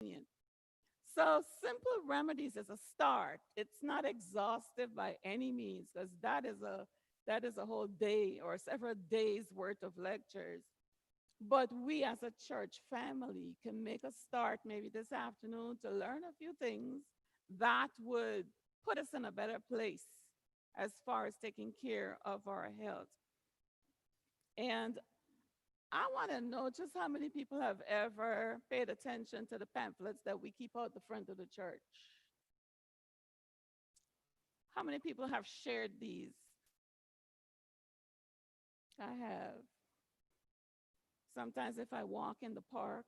So simple remedies is a start. It's not exhaustive by any means, because that is a whole day or several days worth of lectures. But we as a church family can make a start maybe this afternoon to learn a few things that would put us in a better place as far as taking care of our health. And I want to know just how many people have ever paid attention to the pamphlets that we keep out the front of the church. How many people have shared these? I have. Sometimes if I walk in the park,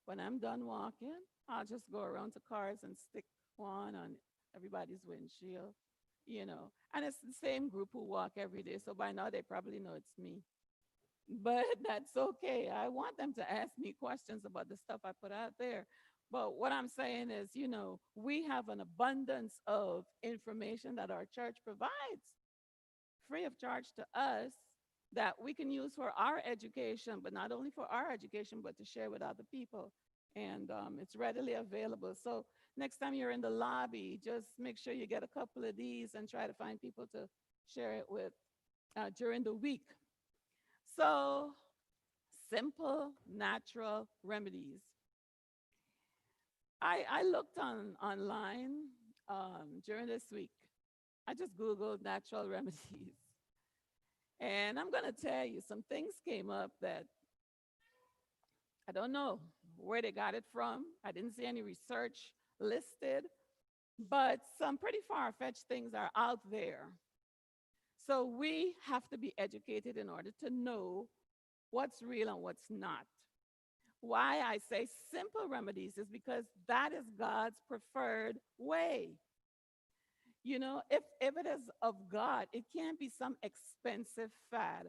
when I'm done walking, I'll just go around to cars and stick one on everybody's windshield, you know. And it's the same group who walk every day, so by now they probably know it's me. But that's okay. I want them to ask me questions about the stuff I put out there. But what I'm saying is, we have an abundance of information that our church provides free of charge to us that we can use for our education, but not only for our education, but to share with other people. And it's readily available. So next time you're in the lobby, just make sure you get a couple of these and try to find people to share it with during the week. So simple, natural remedies. I looked online during this week. I just Googled natural remedies. And I'm going to tell you, some things came up that I don't know where they got it from. I didn't see any research listed, but some pretty far fetched things are out there. So we have to be educated in order to know what's real and what's not. Why I say simple remedies is because that is God's preferred way. If it is of God, it can't be some expensive fad.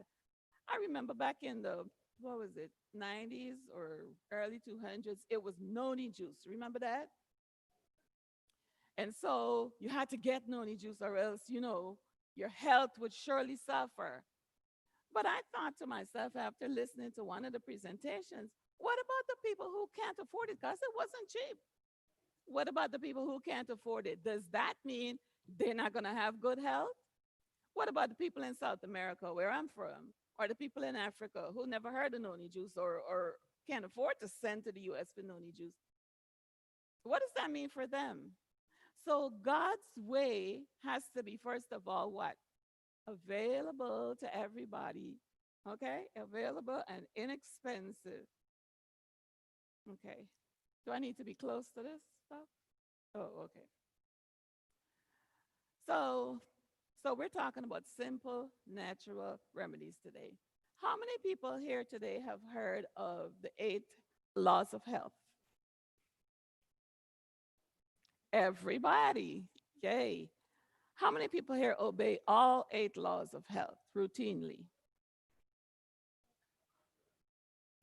I remember back in the, what was it, 90s or early 200s, it was noni juice. Remember that? And so you had to get noni juice or else, your health would surely suffer. But I thought to myself after listening to one of the presentations, what about the people who can't afford it? Because it wasn't cheap. What about the people who can't afford it? Does that mean they're not going to have good health? What about the people in South America, where I'm from, or the people in Africa who never heard of noni juice or can't afford to send to the US for noni juice? What does that mean for them? So God's way has to be, first of all, what? Available to everybody. Okay? Available and inexpensive. Okay. Do I need to be close to this stuff? Oh, okay. So, so we're talking about simple natural remedies today. How many people here today have heard of the 8 laws of health? Everybody. Yay. How many people here obey all 8 laws of health routinely?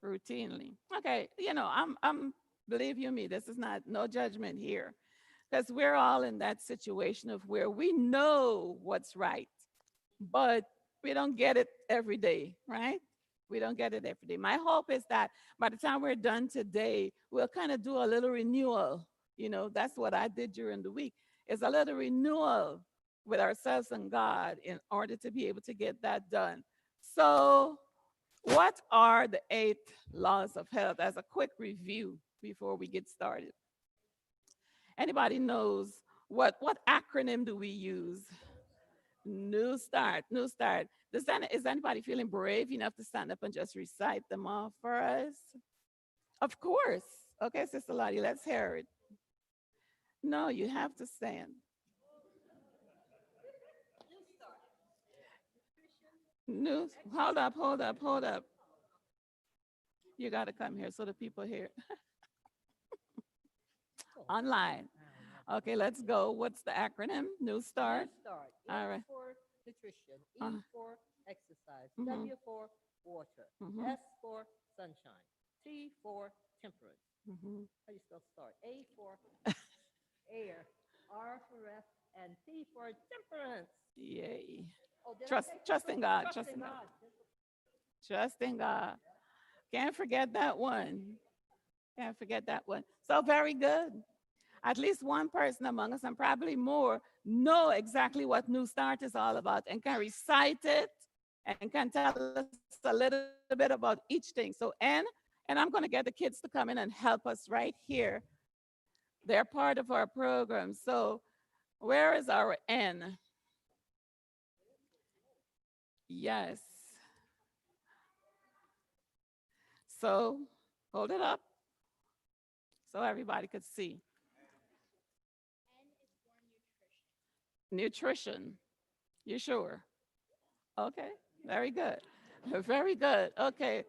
Routinely. Okay, I'm believe you me, this is not no judgment here. Because we're all in that situation of where we know what's right, but we don't get it every day, right? We don't get it every day. My hope is that by the time we're done today, we'll kind of do a little renewal. That's what I did during the week, is a little renewal with ourselves and God in order to be able to get that done. So, what are the 8 laws of health as a quick review before we get started? Anybody knows what acronym do we use? New start, new start. Is anybody feeling brave enough to stand up and just recite them off for us? Of course. Okay, Sister Lottie, let's hear it. No, you have to stand. New, hold up, hold up, hold up. You got to come here so the people hear online. Okay, let's go. What's the acronym? New start. New start. All N right. for nutrition, Uh, E for exercise, mhm, W for water, mhm, S for sunshine, T for temperance. mhm. How do you spell start? A for air, R for rest, and T for temperance. Yay. Oh, did I Trust, say trust in temperance? God. Trust Trust in in God. God. Trust in God. Can't forget that one. Can't forget that one. So very good. At least one person among us, and probably more, know exactly what New Start is all about and can recite it and can tell us a little bit about each thing. So and I'm going to get the kids to come in and help us right here. They're part of our program. So where is our N? Yes. So hold it up so everybody could see. Nutrition. You sure? Okay. Very good. Very good. Okay.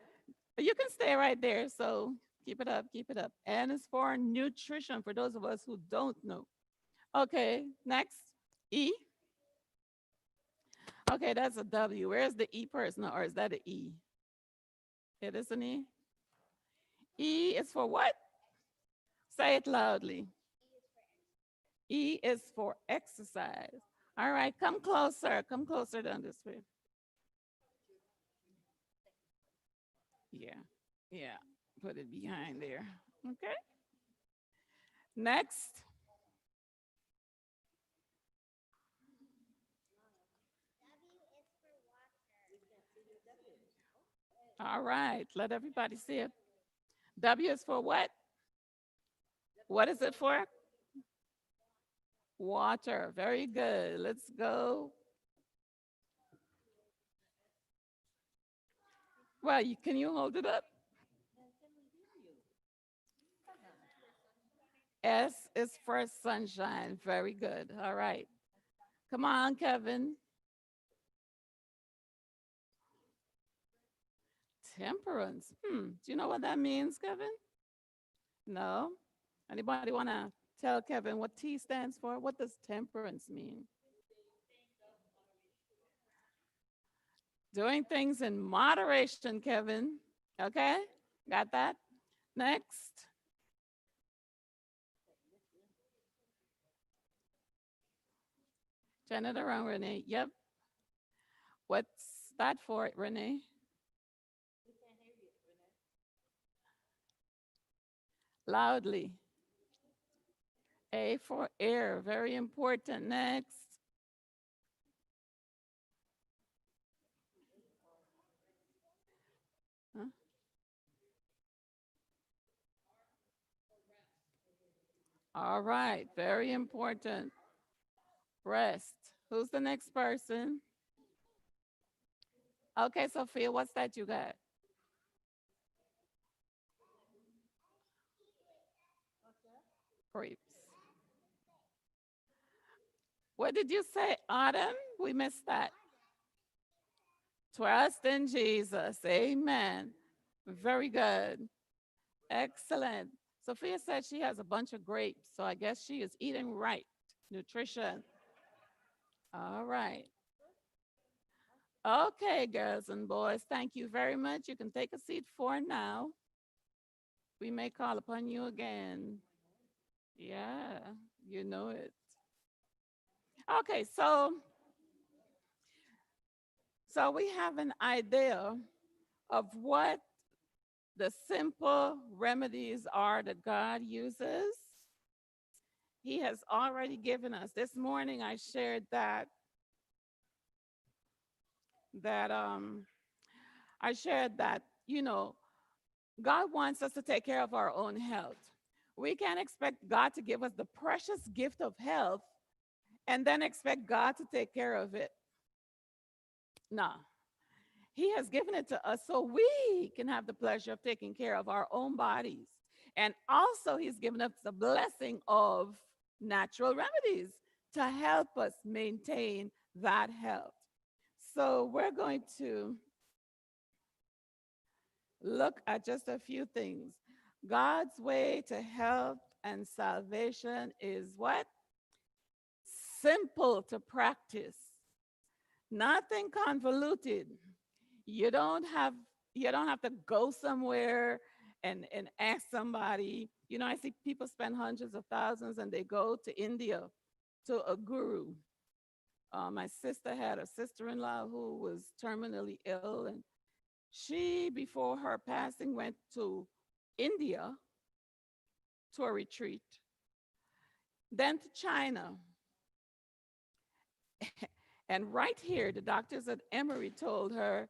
You can stay right there. So keep it up, keep it up. N is for nutrition for those of us who don't know. Okay. Next. E. Okay, that's a W. Where's the E person, or is that an E? It is an E. E is for what? Say it loudly. E is for exercise. All right, come closer. Come closer down this way. Yeah, yeah. Put it behind there. Okay. Next. All right, let everybody see it. W is for what? What is it for? Water. Very good. Let's go. Well, can you hold it up? S is for sunshine. Very good. All right. Come on, Kevin. Temperance. Do you know what that means, Kevin? No? Anybody want to tell Kevin what T stands for? What does temperance mean? Doing things in moderation, Kevin. Okay? Got that? Next. Turn it around, Renee. Yep. What's that for, Renee? Loudly. A for air. Very important. Next. Huh? All right. Very important. Rest. Who's the next person? Okay, Sophia, what's that you got? Grapes. What did you say, Autumn? We missed that. Trust in Jesus. Amen. Very good. Excellent. Sophia said she has a bunch of grapes, so I guess she is eating right. Nutrition. All right. Okay, girls and boys, thank you very much. You can take a seat for now. We may call upon you again. Yeah, you know it. Okay, so we have an idea of what the simple remedies are that God uses. He has already given us. This morning I shared that I shared that, God wants us to take care of our own health. We can't expect God to give us the precious gift of health and then expect God to take care of it. No. He has given it to us so we can have the pleasure of taking care of our own bodies. And also, He's given us the blessing of natural remedies to help us maintain that health. So, we're going to look at just a few things. God's way to health and salvation is what? Simple to practice, nothing convoluted. You don't have you don't have to go somewhere and ask somebody. I see people spend hundreds of thousands and they go to India to a guru. My sister had a sister-in-law who was terminally ill, and she, before her passing, went to India to a retreat, then to China. And right here, the doctors at Emory told her,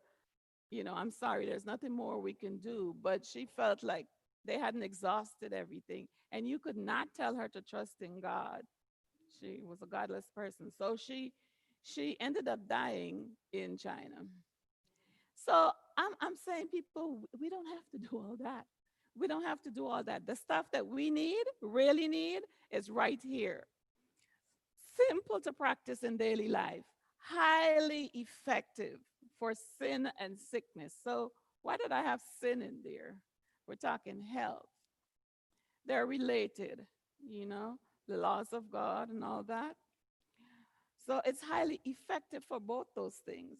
I'm sorry, there's nothing more we can do. But she felt like they hadn't exhausted everything. And you could not tell her to trust in God. She was a godless person. So she ended up dying in China. So I'm saying, people, we don't have to do all that. We don't have to do all that. The stuff that we need, really need, is right here. Simple to practice in daily life, highly effective for sin and sickness. So, why did I have sin in there? We're talking health. They're related, you know, the laws of God and all that. So, it's highly effective for both those things.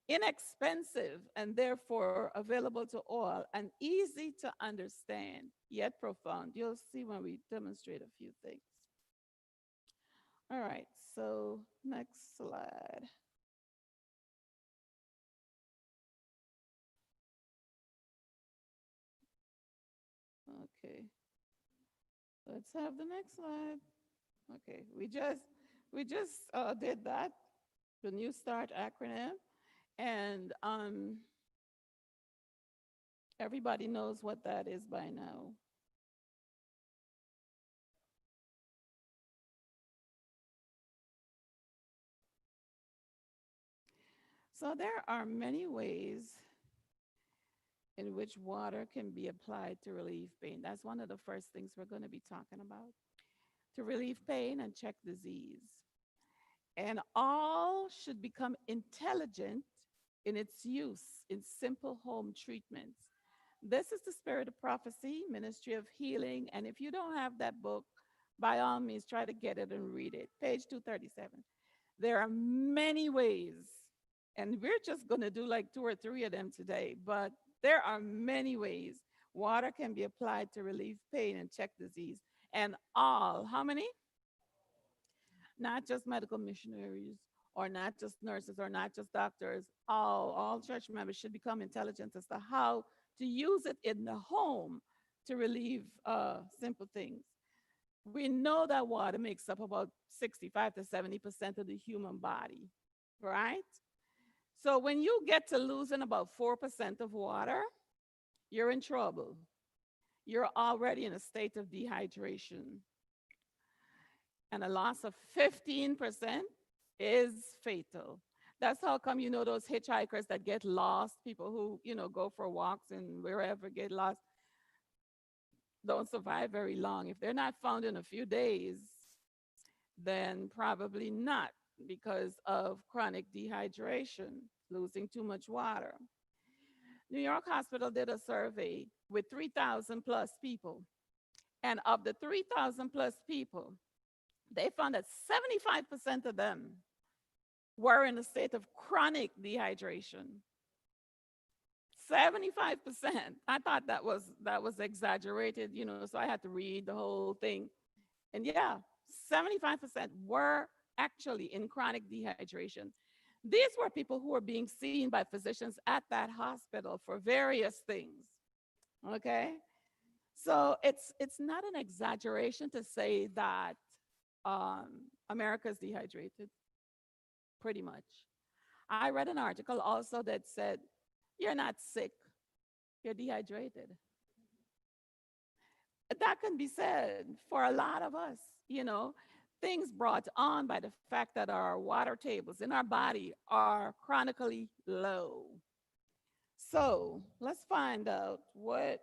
Inexpensive and therefore available to all, and easy to understand, yet profound. You'll see when we demonstrate a few things. All right, so next slide. Okay, let's have the next slide. Okay, we just did that, the New Start acronym, and everybody knows what that is by now. So there are many ways in which water can be applied to relieve pain. That's one of the first things we're going to be talking about. To relieve pain and check disease. And all should become intelligent in its use in simple home treatments. This is the Spirit of Prophecy, Ministry of Healing. And if you don't have that book, by all means, try to get it and read it. Page 237. There are many ways, and we're just going to do like two or three of them today, but there are many ways water can be applied to relieve pain and check disease. And all, how many? Not just medical missionaries or not just nurses or not just doctors. All church members should become intelligent as to how to use it in the home to relieve simple things. We know that water makes up about 65 to 70% of the human body, right? So when you get to losing about 4% of water, you're in trouble. You're already in a state of dehydration. And a loss of 15% is fatal. That's how come those hitchhikers that get lost, people who go for walks and wherever get lost, don't survive very long. If they're not found in a few days, then probably not because of chronic dehydration, losing too much water. New York Hospital did a survey with 3,000 plus people. And of the 3,000 plus people, they found that 75% of them were in a state of chronic dehydration. 75%. I thought that was exaggerated, so I had to read the whole thing. And yeah, 75% were actually in chronic dehydration. These were people who were being seen by physicians at that hospital for various things. Okay? So it's not an exaggeration to say that America's dehydrated, pretty much. I read an article also that said, you're not sick, you're dehydrated. That can be said for a lot of us, you know, things brought on by the fact that our water tables in our body are chronically low. So let's find out what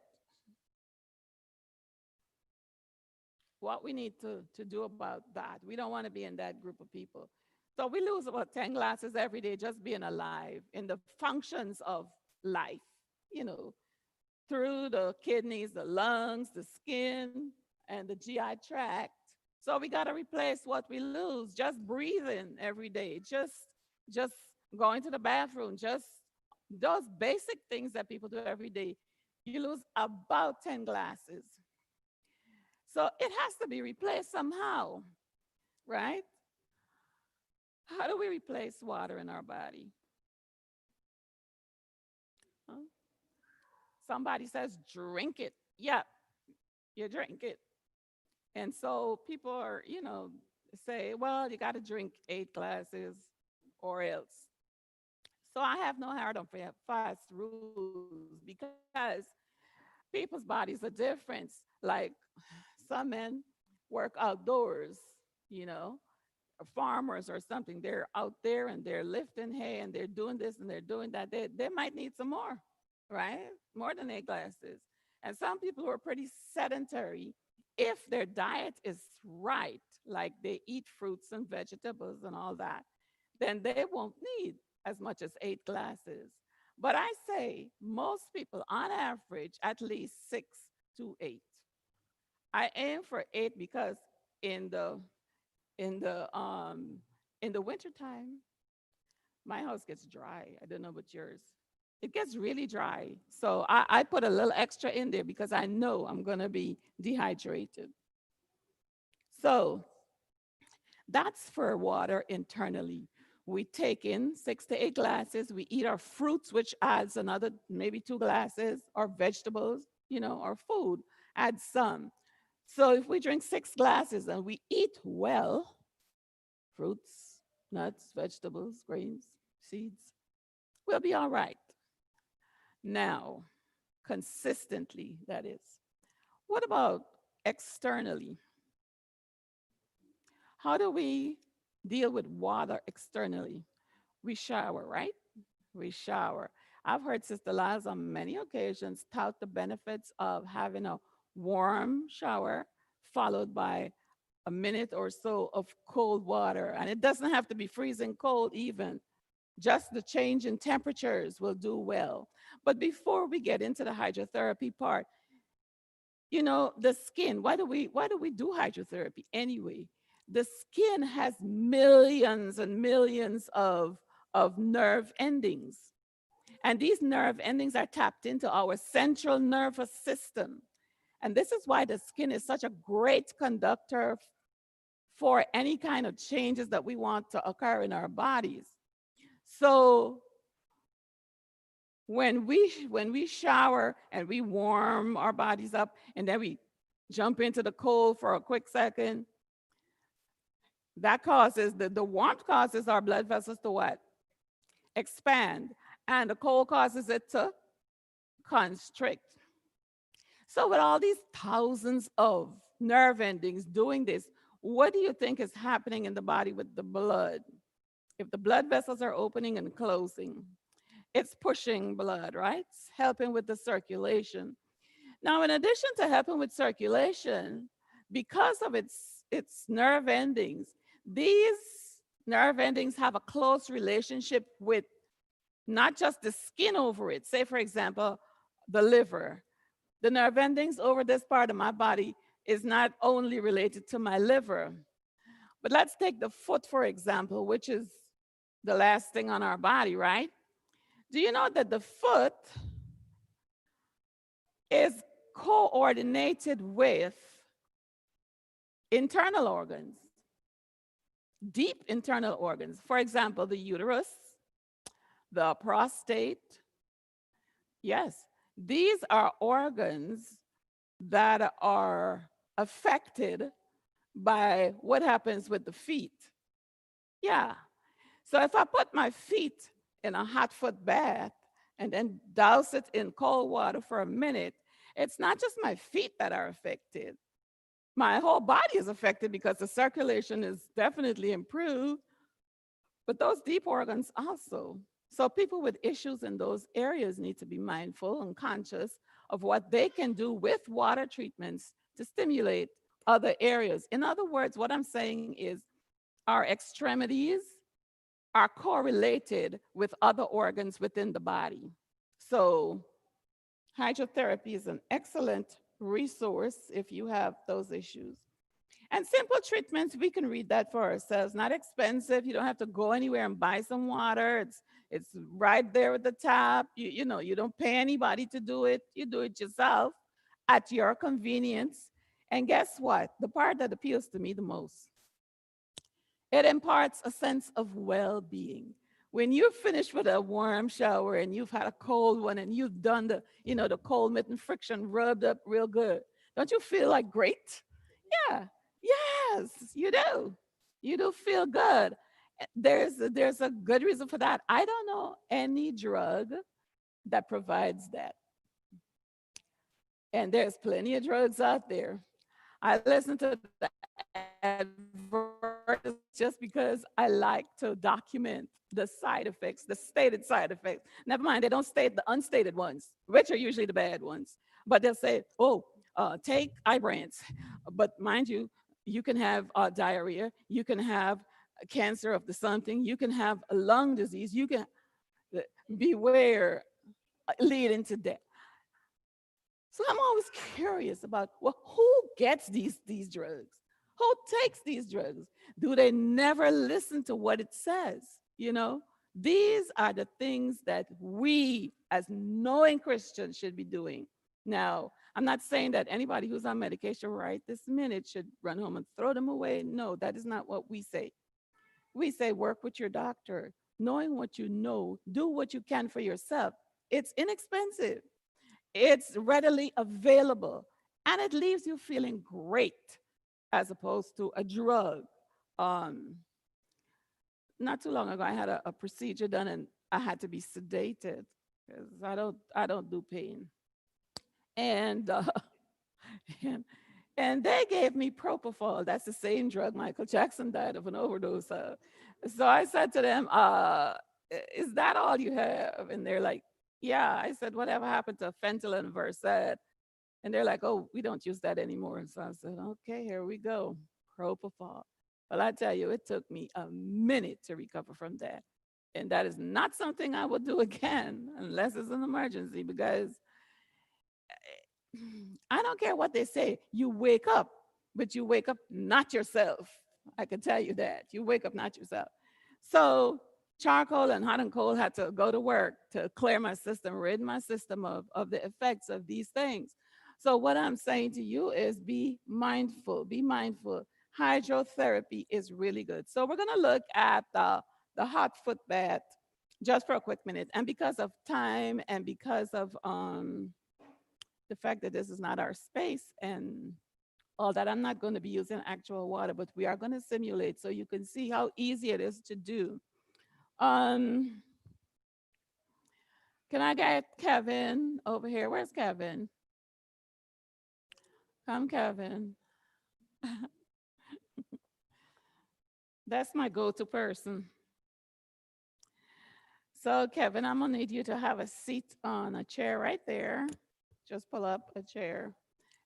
we need to do about that. We don't want to be in that group of people. So we lose about 10 glasses every day just being alive in the functions of life, you know, through the kidneys, the lungs, the skin, and the GI tract. So we got to replace what we lose just breathing every day, just going to the bathroom, just those basic things that people do every day. You lose about 10 glasses. So it has to be replaced somehow, right? How do we replace water in our body? Huh? Somebody says, drink it. Yeah, you drink it. And so people are, say, well, you got to drink 8 glasses or else. So I have no hard on fast rules because people's bodies are different. Like some men work outdoors, you know, or farmers or something. They're out there and they're lifting hay and they're doing this and they're doing that. They might need some more, right? More than 8 glasses. And some people who are pretty sedentary, if their diet is right, like they eat fruits and vegetables and all that, then they won't need as much as 8 glasses. But I say most people, on average, at least 6 to 8. I aim for 8 because in the in the um in the wintertime, my house gets dry. I don't know about yours. It gets really dry. So I put a little extra in there because I know I'm gonna be dehydrated. So that's for water internally. We take in 6 to 8 glasses. We eat our fruits, which adds another maybe 2 glasses, or vegetables, or food adds some. So if we drink 6 glasses and we eat well, fruits, nuts, vegetables, grains, seeds, we'll be all right. Now, consistently, that is. What about externally? How do we deal with water externally? We shower, right? We shower. I've heard Sister Liles on many occasions tout the benefits of having a warm shower followed by a minute or so of cold water. And it doesn't have to be freezing cold, even. Just the change in temperatures will do well. But before we get into the hydrotherapy part, the skin, why do we do hydrotherapy anyway? The skin has millions and millions of nerve endings, and these nerve endings are tapped into our central nervous system. And this is why the skin is such a great conductor for any kind of changes that we want to occur in our bodies. So when we shower and we warm our bodies up and then we jump into the cold for a quick second, that causes the warmth causes our blood vessels to what? Expand. And the cold causes it to constrict. So with all these thousands of nerve endings doing this, what do you think is happening in the body with the blood? If the blood vessels are opening and closing, it's pushing blood, right? It's helping with the circulation. Now, in addition to helping with circulation, because of its nerve endings, these nerve endings have a close relationship with not just the skin over it. Say, for example, the liver. The nerve endings over this part of my body is not only related to my liver, but let's take the foot, for example, which is the last thing on our body, right? Do you know that the foot is coordinated with internal organs, deep internal organs? For example, the uterus, the prostate. Yes, these are organs that are affected by what happens with the feet. Yeah. So if I put my feet in a hot foot bath and then douse it in cold water for a minute, it's not just my feet that are affected. My whole body is affected because the circulation is definitely improved, but those deep organs also. So people with issues in those areas need to be mindful and conscious of what they can do with water treatments to stimulate other areas. In other words, what I'm saying is our extremities are correlated with other organs within the body. So hydrotherapy is an excellent resource if you have those issues. And simple treatments, we can read that for ourselves. Not expensive. You don't have to go anywhere and buy some water. It's right there at the tap. You don't pay anybody to do it. You do it yourself at your convenience. And guess what? The part that appeals to me the most, it imparts a sense of well-being. When you're finished with a warm shower and you've had a cold one and you've done the cold mitten friction rubbed up real good, don't you feel like great? Yeah. Yes, you do. You do feel good. There's a good reason for that. I don't know any drug that provides that. And there's plenty of drugs out there. I listen to the advertisements just because I like to document the side effects, the stated side effects. Never mind, they don't state the unstated ones, which are usually the bad ones. But they'll say, oh, take Ibrance. But mind you, you can have diarrhea, you can have cancer of the something, you can have a lung disease, you can beware leading to death. So I'm always curious about, well, who gets these drugs? Who takes these drugs? Do they never listen to what it says? You know, these are the things that we, as knowing Christians, should be doing. Now, I'm not saying that anybody who's on medication right this minute should run home and throw them away. No, that is not what we say. We say work with your doctor, knowing what you know, do what you can for yourself. It's inexpensive, it's readily available, and it leaves you feeling great as opposed to a drug. Um, Not too long ago, I had a procedure done and I had to be sedated because I don't do pain. And and, and they gave me propofol. That's the same drug Michael Jackson died of an overdose of. So I said to them, "Is that all you have?" And they're like, "Yeah." I said, "Whatever happened to fentanyl and Versed?" And they're like, "Oh, we don't use that anymore." And so I said, "Okay, here we go, propofol." Well, I tell you, it took me a minute to recover from that. And that is not something I would do again unless it's an emergency because I don't care what they say. You wake up, but you wake up not yourself. I can tell you that. You wake up not yourself. So charcoal and hot and cold had to go to work to clear my system, rid my system of the effects of these things. So what I'm saying to you is be mindful, be mindful. Hydrotherapy is really good. So we're gonna look at the hot foot bath just for a quick minute. And because of time and because of the fact that this is not our space and all that, I'm not going to be using actual water, but we are going to simulate so you can see how easy it is to do. Um, can I get Kevin over here? Where's Kevin? Come, Kevin. That's my go-to person. So, Kevin, I'm gonna need you to have a seat on a chair right there. Just pull up a chair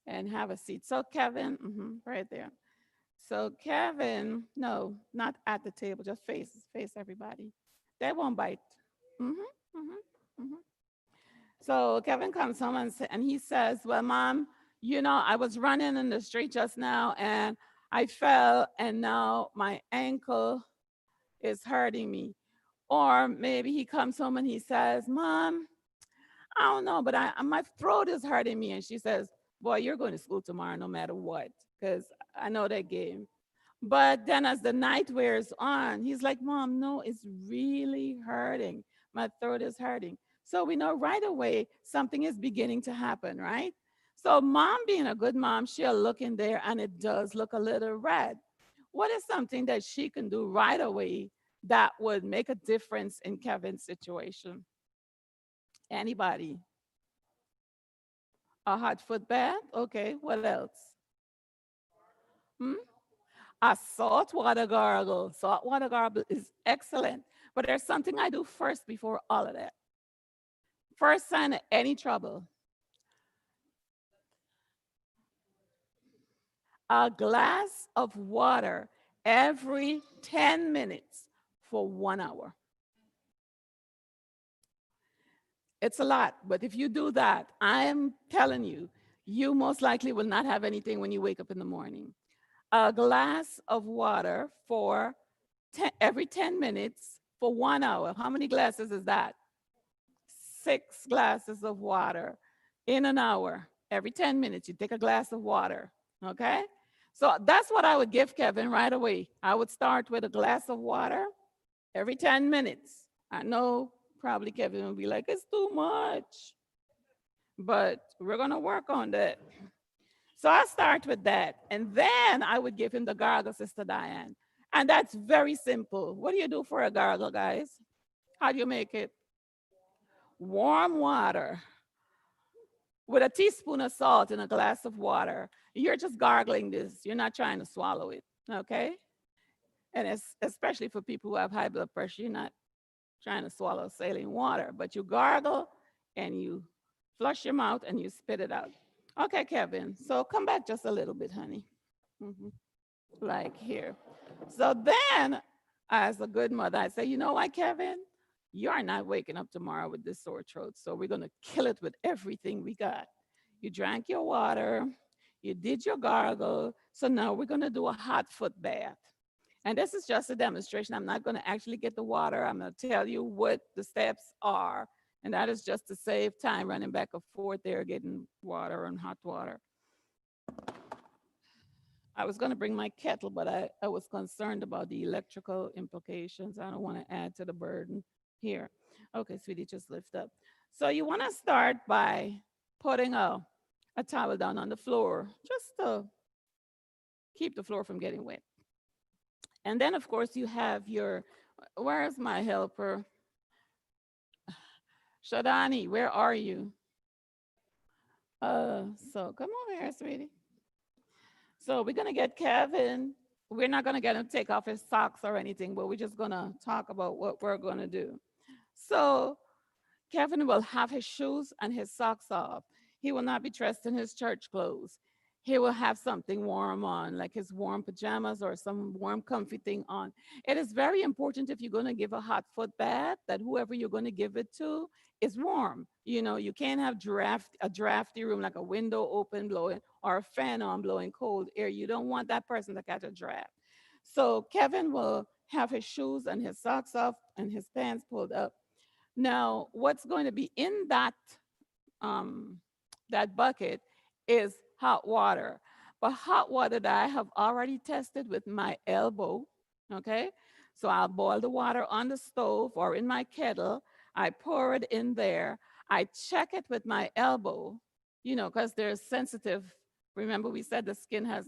and have a seat. So, Kevin, right there. So Kevin, no, not at the table, just face everybody. They won't bite. hmm hmm hmm So Kevin comes home and he says, "Well, Mom, I was running in the street just now and I fell and now my ankle is hurting me." Or maybe he comes home and he says, "Mom, I don't know, but my throat is hurting me." And she says, "Boy, you're going to school tomorrow no matter what, because I know that game." But then as the night wears on, he's like, "Mom, no, it's really hurting. My throat is hurting." So we know right away something is beginning to happen, right? So mom being a good mom, she'll look in there and it does look a little red. What is something that she can do right away that would make a difference in Kevin's situation? Anybody? A hot foot bath? Okay, what else? Hmm? A saltwater gargle. Saltwater gargle is excellent. But there's something I do first before all of that. First sign of any trouble, a glass of water every 10 minutes for 1 hour. It's a lot, but if you do that, I am telling you, you most likely will not have anything when you wake up in the morning. A glass of water for every 10 minutes for 1 hour. How many glasses is that? 6 glasses of water in an hour. Every 10 minutes, you take a glass of water. Okay? So that's what I would give Kevin right away. I would start with a glass of water every 10 minutes. I know probably Kevin will be like, "It's too much." But we're going to work on that. So I start with that. And then I would give him the gargle, Sister Diane. And that's very simple. What do you do for a gargle, guys? How do you make it? Warm water with a teaspoon of salt in a glass of water. You're just gargling this. You're not trying to swallow it. Okay? And it's especially for people who have high blood pressure, you're not trying to swallow saline water, but you gargle and you flush your mouth and you spit it out. Okay, Kevin. So come back just a little bit, honey. Mhm. Like here. So then, as a good mother, I say, you know what, Kevin? You are not waking up tomorrow with this sore throat. So we're going to kill it with everything we got. You drank your water, you did your gargle. So now we're going to do a hot foot bath. And this is just a demonstration. I'm not going to actually get the water. I'm going to tell you what the steps are. And that is just to save time running back and forth there, getting water and hot water. I was going to bring my kettle, but I was concerned about the electrical implications. I don't want to add to the burden here. Okay, sweetie, just lift up. So you want to start by putting a towel down on the floor just to keep the floor from getting wet. And then, of course, you have your, where's my helper? Shadani, where are you? So come over here, sweetie. So we're gonna get Kevin. We're not gonna get him to take off his socks or anything, but we're just gonna talk about what we're gonna do. So Kevin will have his shoes and his socks off. He will not be dressed in his church clothes. He will have something warm on, like his warm pajamas or some warm, comfy thing on. It is very important if you're going to give a hot foot bath that whoever you're going to give it to is warm. You know, you can't have a drafty room like a window open blowing or a fan on blowing cold air. You don't want that person to catch a draft. So Kevin will have his shoes and his socks off and his pants pulled up. Now, what's going to be in um, that bucket is hot water, but hot water that I have already tested with my elbow. Okay, so I'll boil the water on the stove or in my kettle. I pour it in there. I check it with my elbow, you know, because they're sensitive. Remember, we said the skin has,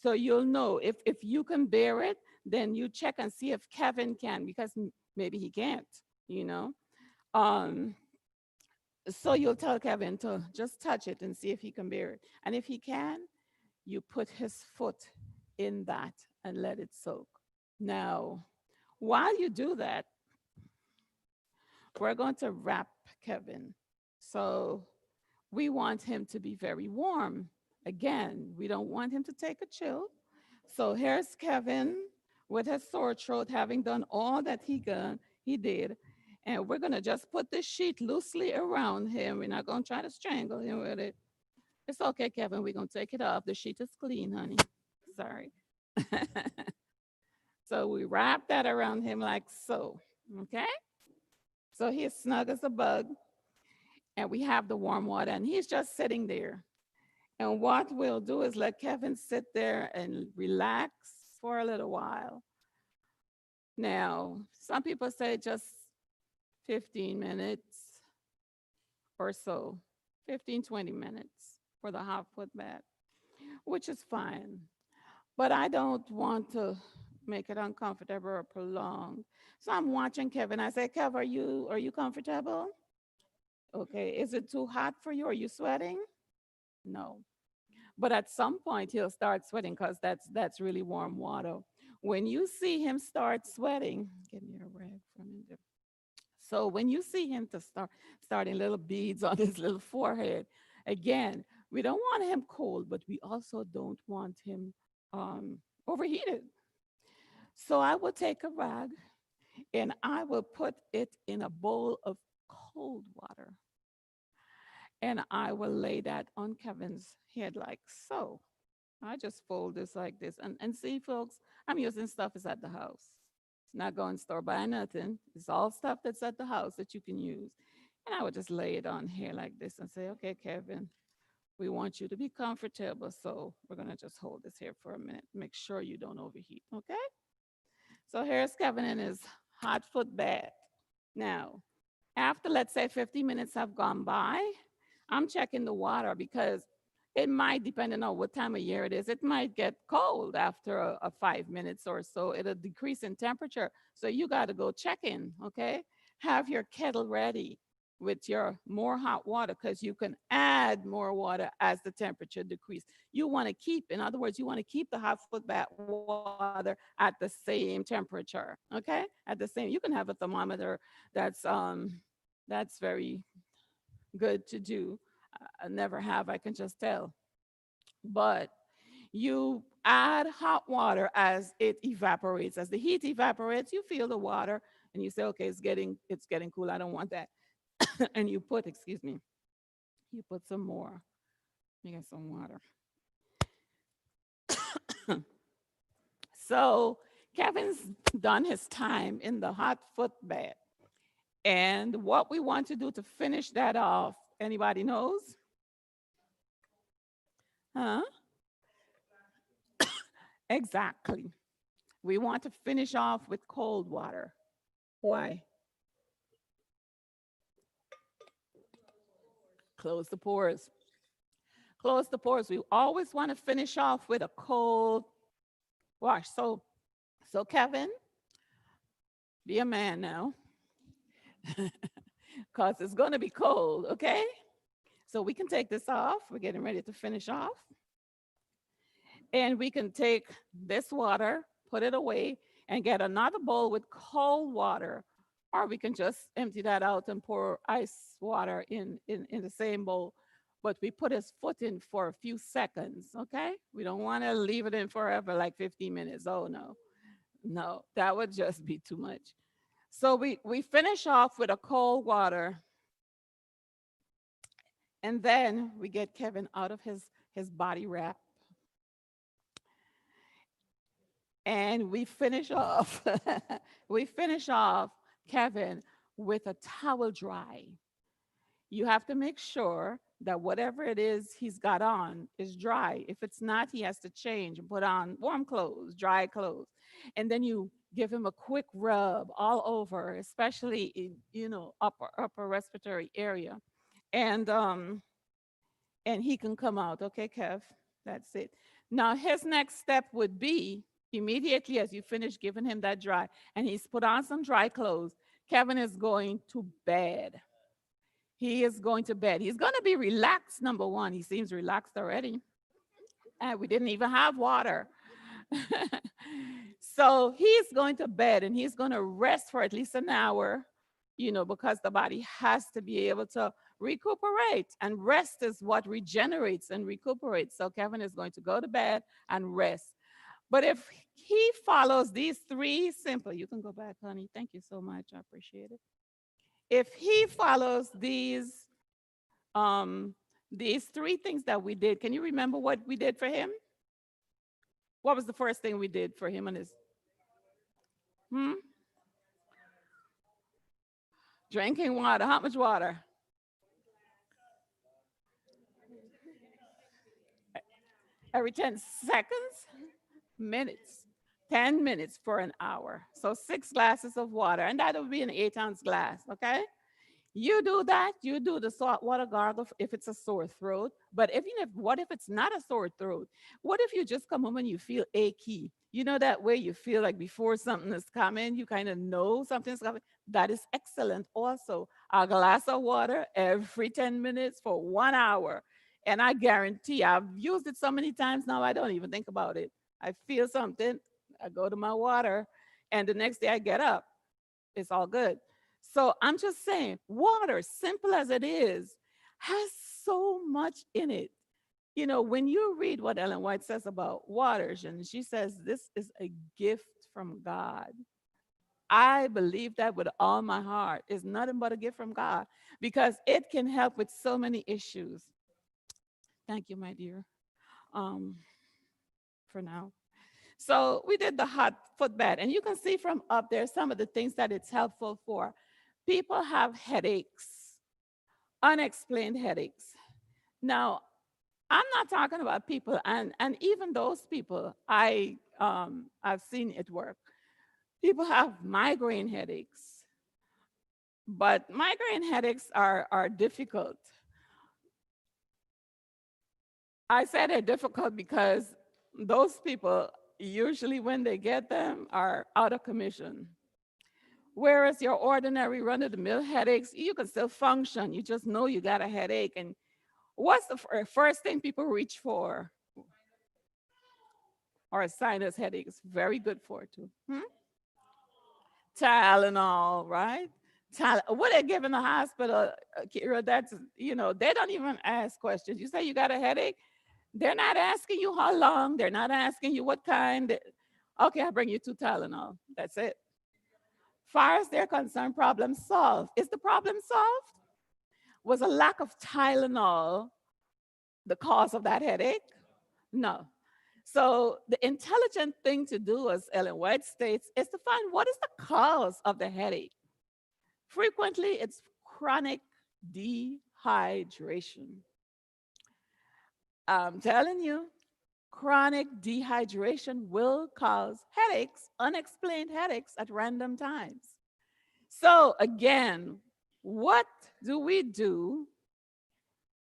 so you'll know if you can bear it, then you check and see if Kevin can, because maybe he can't, you know. Um, so you'll tell Kevin to just touch it and see if he can bear it. And if he can, you put his foot in that and let it soak. Now, while you do that, we're going to wrap Kevin. So we want him to be very warm. Again, we don't want him to take a chill. So here's Kevin with his sore throat, having done all that he did. And we're gonna just put this sheet loosely around him. We're not gonna try to strangle him with it. It's okay, Kevin. We're gonna take it off. The sheet is clean, honey. Sorry. So we wrap that around him like so. Okay? So he's snug as a bug, and we have the warm water, and he's just sitting there. And what we'll do is let Kevin sit there and relax for a little while. Now, some people say just 15 minutes or so, 15, 20 minutes for the hot foot bath, which is fine. But I don't want to make it uncomfortable or prolonged. So I'm watching Kevin. I say, Kev, are you comfortable? Okay. Is it too hot for you? Are you sweating? No. But at some point he'll start sweating because that's really warm water. When you see him start sweating, give me a rag from him. So when you see him to starting little beads on his little forehead, again, we don't want him cold, but we also don't want him overheated. So I will take a rag and I will put it in a bowl of cold water, and I will lay that on Kevin's head like so. I just fold this like this. And see, folks, I'm using stuff that's at the house. Not going store buy nothing. It's all stuff that's at the house that you can use. And I would just lay it on here like this and say, okay, Kevin, we want you to be comfortable. So we're going to just hold this here for a minute. Make sure you don't overheat. Okay? So here's Kevin in his hot foot bath. Now, after let's say 50 minutes have gone by, I'm checking the water because it might, depending on what time of year it is, it might get cold after a 5 minutes or so. It'll decrease in temperature. So you got to go check in, okay? Have your kettle ready with your more hot water because you can add more water as the temperature decreases. You want to keep, in other words, you want to keep the hot foot bath water at the same temperature, okay? At the same, you can have a thermometer that's that's very good to do. I never have, I can just tell. But you add hot water as it evaporates. As the heat evaporates, you feel the water and you say, okay, it's getting cool. I don't want that. And you put, excuse me, you put some more. You get some water. So Kevin's done his time in the hot foot bath. And what we want to do to finish that off, anybody knows? Huh? Exactly. We want to finish off with cold water. Why? Close the pores. Close the pores. We always want to finish off with a cold wash. So Kevin, be a man now, because it's going to be cold, okay? So we can take this off. We're getting ready to finish off. And we can take this water, put it away, and get another bowl with cold water. Or we can just empty that out and pour ice water in the same bowl. But we put his foot in for a few seconds, okay? We don't want to leave it in forever, like 15 minutes. Oh, no. No, that would just be too much. So we finish off with a cold water, and then we get Kevin out of his body wrap, and we finish off we finish off Kevin with a towel dry. You have to make sure that whatever it is he's got on is dry. If it's not, he has to change and put on warm clothes, dry clothes. And then you give him a quick rub all over, especially in, upper respiratory area. And he can come out. Okay, Kev, that's it. Now his next step would be immediately as you finish giving him that dry and he's put on some dry clothes, Kevin is going to bed. He is going to bed. He's going to be relaxed, number one. He seems relaxed already. And we didn't even have water. So he's going to bed and he's going to rest for at least an hour, because the body has to be able to recuperate. And rest is what regenerates and recuperates. So Kevin is going to go to bed and rest. But if he follows these three simple, you can go back, honey. Thank you so much. I appreciate it. If he follows these three things that we did, can you remember what we did for him? What was the first thing we did for him and his hmm? Drinking water? How much water? Every 10 seconds? Minutes. 10 minutes for an hour. So 6 glasses of water, and that would be an 8-ounce glass, okay? You do that, you do the salt water gargle if it's a sore throat. But what if it's not a sore throat? What if you just come home and you feel achy? You know that way you feel like before something is coming, you kind of know something's coming. That is excellent. Also, a glass of water every 10 minutes for 1 hour. And I guarantee I've used it so many times now, I don't even think about it. I feel something, I go to my water, and the next day I get up. It's all good. So I'm just saying, water, simple as it is, has so much in it. When you read what Ellen White says about waters, and she says this is a gift from God. I believe that with all my heart. It's nothing but a gift from God because it can help with so many issues. Thank you, my dear. Um, for now. So we did the hot foot bath, and you can see from up there some of the things that it's helpful for. People have headaches, unexplained headaches. Now, I'm not talking about people, and even those people, I've seen it work. People have migraine headaches, but migraine headaches are difficult. I say they're difficult because those people, usually when they get them, are out of commission. Whereas your ordinary run of the mill headaches, you can still function. You just know you got a headache. And what's the first thing people reach for? Or a sinus headache is very good for it too. Tylenol, right? What they give in the hospital, Kira, that's, they don't even ask questions. You say you got a headache, they're not asking you how long, they're not asking you what kind. Okay, I'll bring you two Tylenol. That's it. Far as they're concerned, problem solved. Is the problem solved? Was a lack of Tylenol the cause of that headache? No. So the intelligent thing to do, as Ellen White states, is to find what is the cause of the headache. Frequently, it's chronic dehydration. I'm telling you, chronic dehydration will cause headaches, unexplained headaches at random times. So, again, what do we do?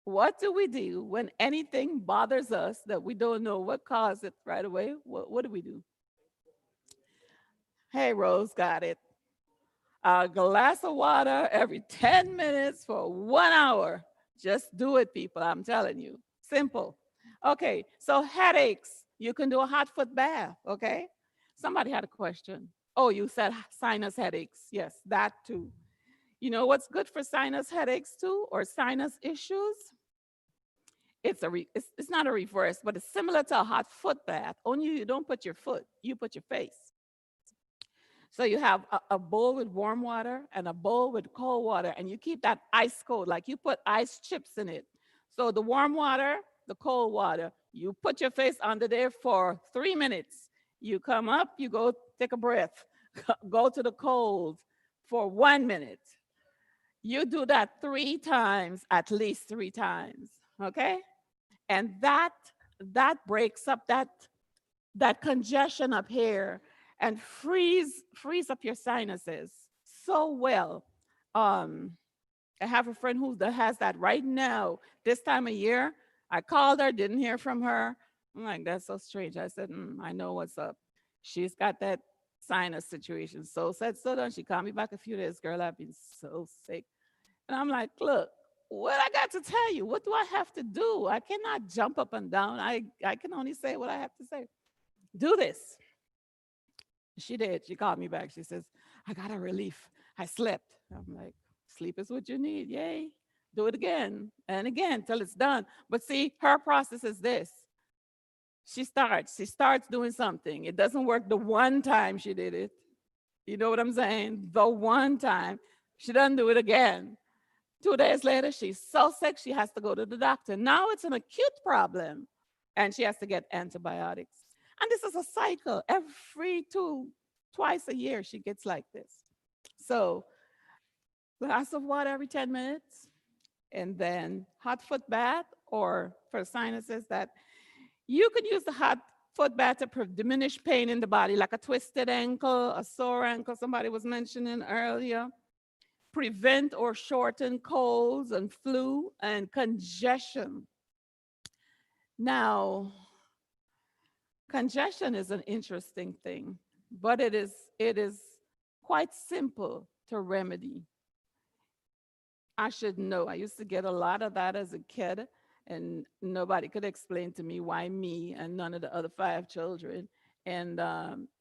What do we do when anything bothers us that we don't know what caused it right away? What do we do? Hey, Rose, got it. A glass of water every 10 minutes for 1 hour. Just do it, people. I'm telling you. Simple. Okay, so headaches, you can do a hot foot bath, okay? Somebody had a question. Oh, you said sinus headaches. Yes, that too. You know what's good for sinus headaches too, or sinus issues? It's not a reverse, but it's similar to a hot foot bath. Only you don't put your foot, you put your face. So you have a bowl with warm water and a bowl with cold water, and you keep that ice cold, like you put ice chips in it. So the warm water, the cold water, you put your face under there for 3 minutes. You come up, you go take a breath, go to the cold for 1 minute. You do that 3 times, at least 3 times, okay? And that breaks up that congestion up here and frees up your sinuses so well. Um, I have a friend that has that right now. This time of year, I called her, didn't hear from her. I'm like, that's so strange. I said, I know what's up. She's got that sinus situation. So said, so done. She called me back a few days, girl. I've been so sick. And I'm like, look, what I got to tell you? What do I have to do? I cannot jump up and down. I can only say what I have to say. Do this. She did. She called me back. She says, I got a relief. I slept. I'm like, sleep is what you need. Yay. Do it again and again till it's done. But see, her process is this. She starts doing something. It doesn't work the one time she did it. You know what I'm saying? The one time. She doesn't do it again. 2 days later, she's so sick, she has to go to the doctor. Now it's an acute problem, and she has to get antibiotics. And this is a cycle. Twice a year, she gets like this. So, glass of water every 10 minutes, and then hot foot bath, or for sinuses, that you could use the hot foot bath to diminish pain in the body, like a twisted ankle, a sore ankle, somebody was mentioning earlier. Prevent or shorten colds and flu and congestion. Now, congestion is an interesting thing, but it is quite simple to remedy. I should know. I used to get a lot of that as a kid, and nobody could explain to me why me and none of the other 5 children. And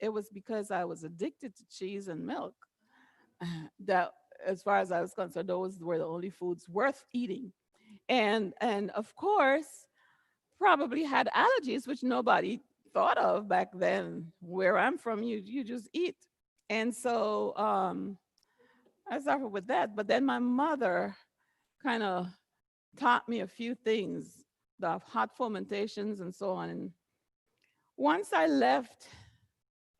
it was because I was addicted to cheese and milk. That, as far as I was concerned, those were the only foods worth eating. And of course, probably had allergies, which nobody thought of back then. Where I'm from, you just eat. And so I suffered with that. But then my mother kind of taught me a few things, the hot fomentations and so on. And once I left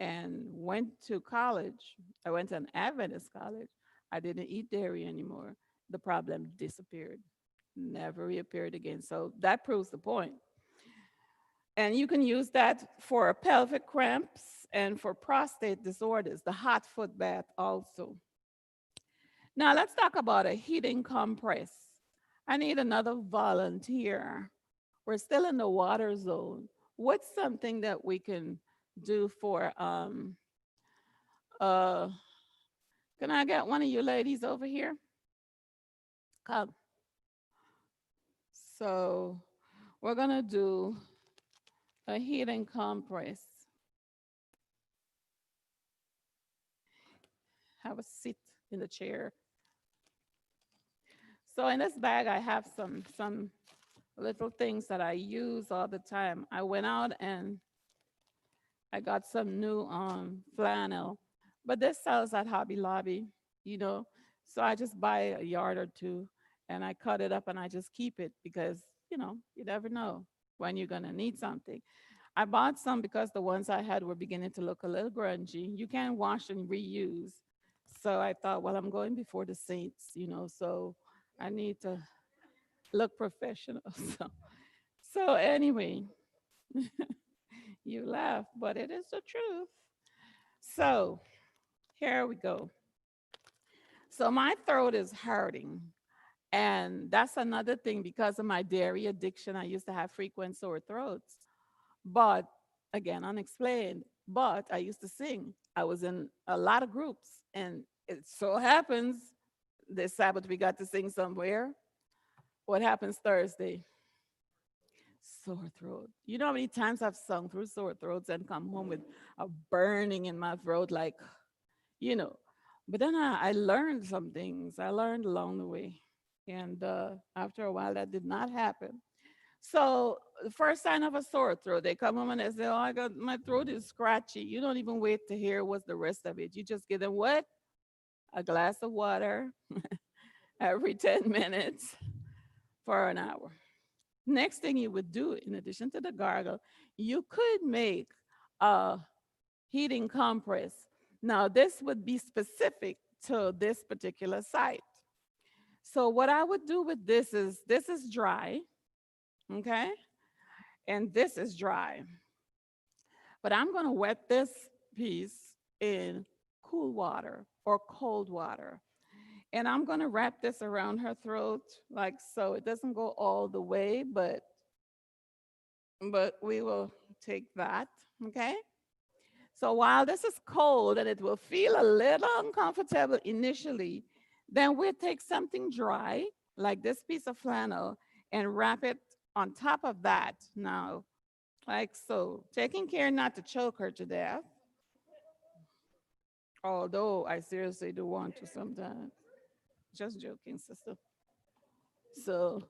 and went to college, I went to an Adventist college. I didn't eat dairy anymore. The problem disappeared, never reappeared again. So that proves the point. And you can use that for pelvic cramps and for prostate disorders, the hot foot bath also. Now let's talk about a heating compress. I need another volunteer. we're still in the water zone. What's something that we can do for uh can I get one of you ladies over here? Come. So we're gonna do a heating compress. Have a seat in the chair. So in this bag I have some little things that I use all the time. I went out and I got some new flannel, but this sells at Hobby Lobby, you know. So I just buy a yard or two and I cut it up and I just keep it because, you never know when you're going to need something. I bought some because the ones I had were beginning to look a little grungy. You can't wash and reuse. So I thought, well, I'm going before the saints, so I need to look professional. So anyway, you laugh, but it is the truth. So here we go. So my throat is hurting. And that's another thing because of my dairy addiction. I used to have frequent sore throats, but again, unexplained. But I used to sing. I was in a lot of groups. And it so happens this Sabbath we got to sing somewhere. What happens Thursday? Sore throat. You know how many times I've sung through sore throats and come home with a burning in my throat, like, you know. But then I learned some things. I learned along the way. And after a while, that did not happen. So the first sign of a sore throat, they come home and they say, "Oh, I got my throat is scratchy." You don't even wait to hear what's the rest of it. You just give them what? A glass of water every 10 minutes for an hour. Next thing you would do, in addition to the gargle, you could make a heating compress. Now, this would be specific to this particular site. So, what I would do with this is dry, okay? And this is dry. But I'm going to wet this piece in cool water or cold water. And I'm going to wrap this around her throat like so. It doesn't go all the way, but we will take that, okay? So while this is cold and it will feel a little uncomfortable initially, then we'll take something dry, like this piece of flannel, and wrap it on top of that now, like so, taking care not to choke her to death, although I seriously do want to sometimes. Just joking, sister. So,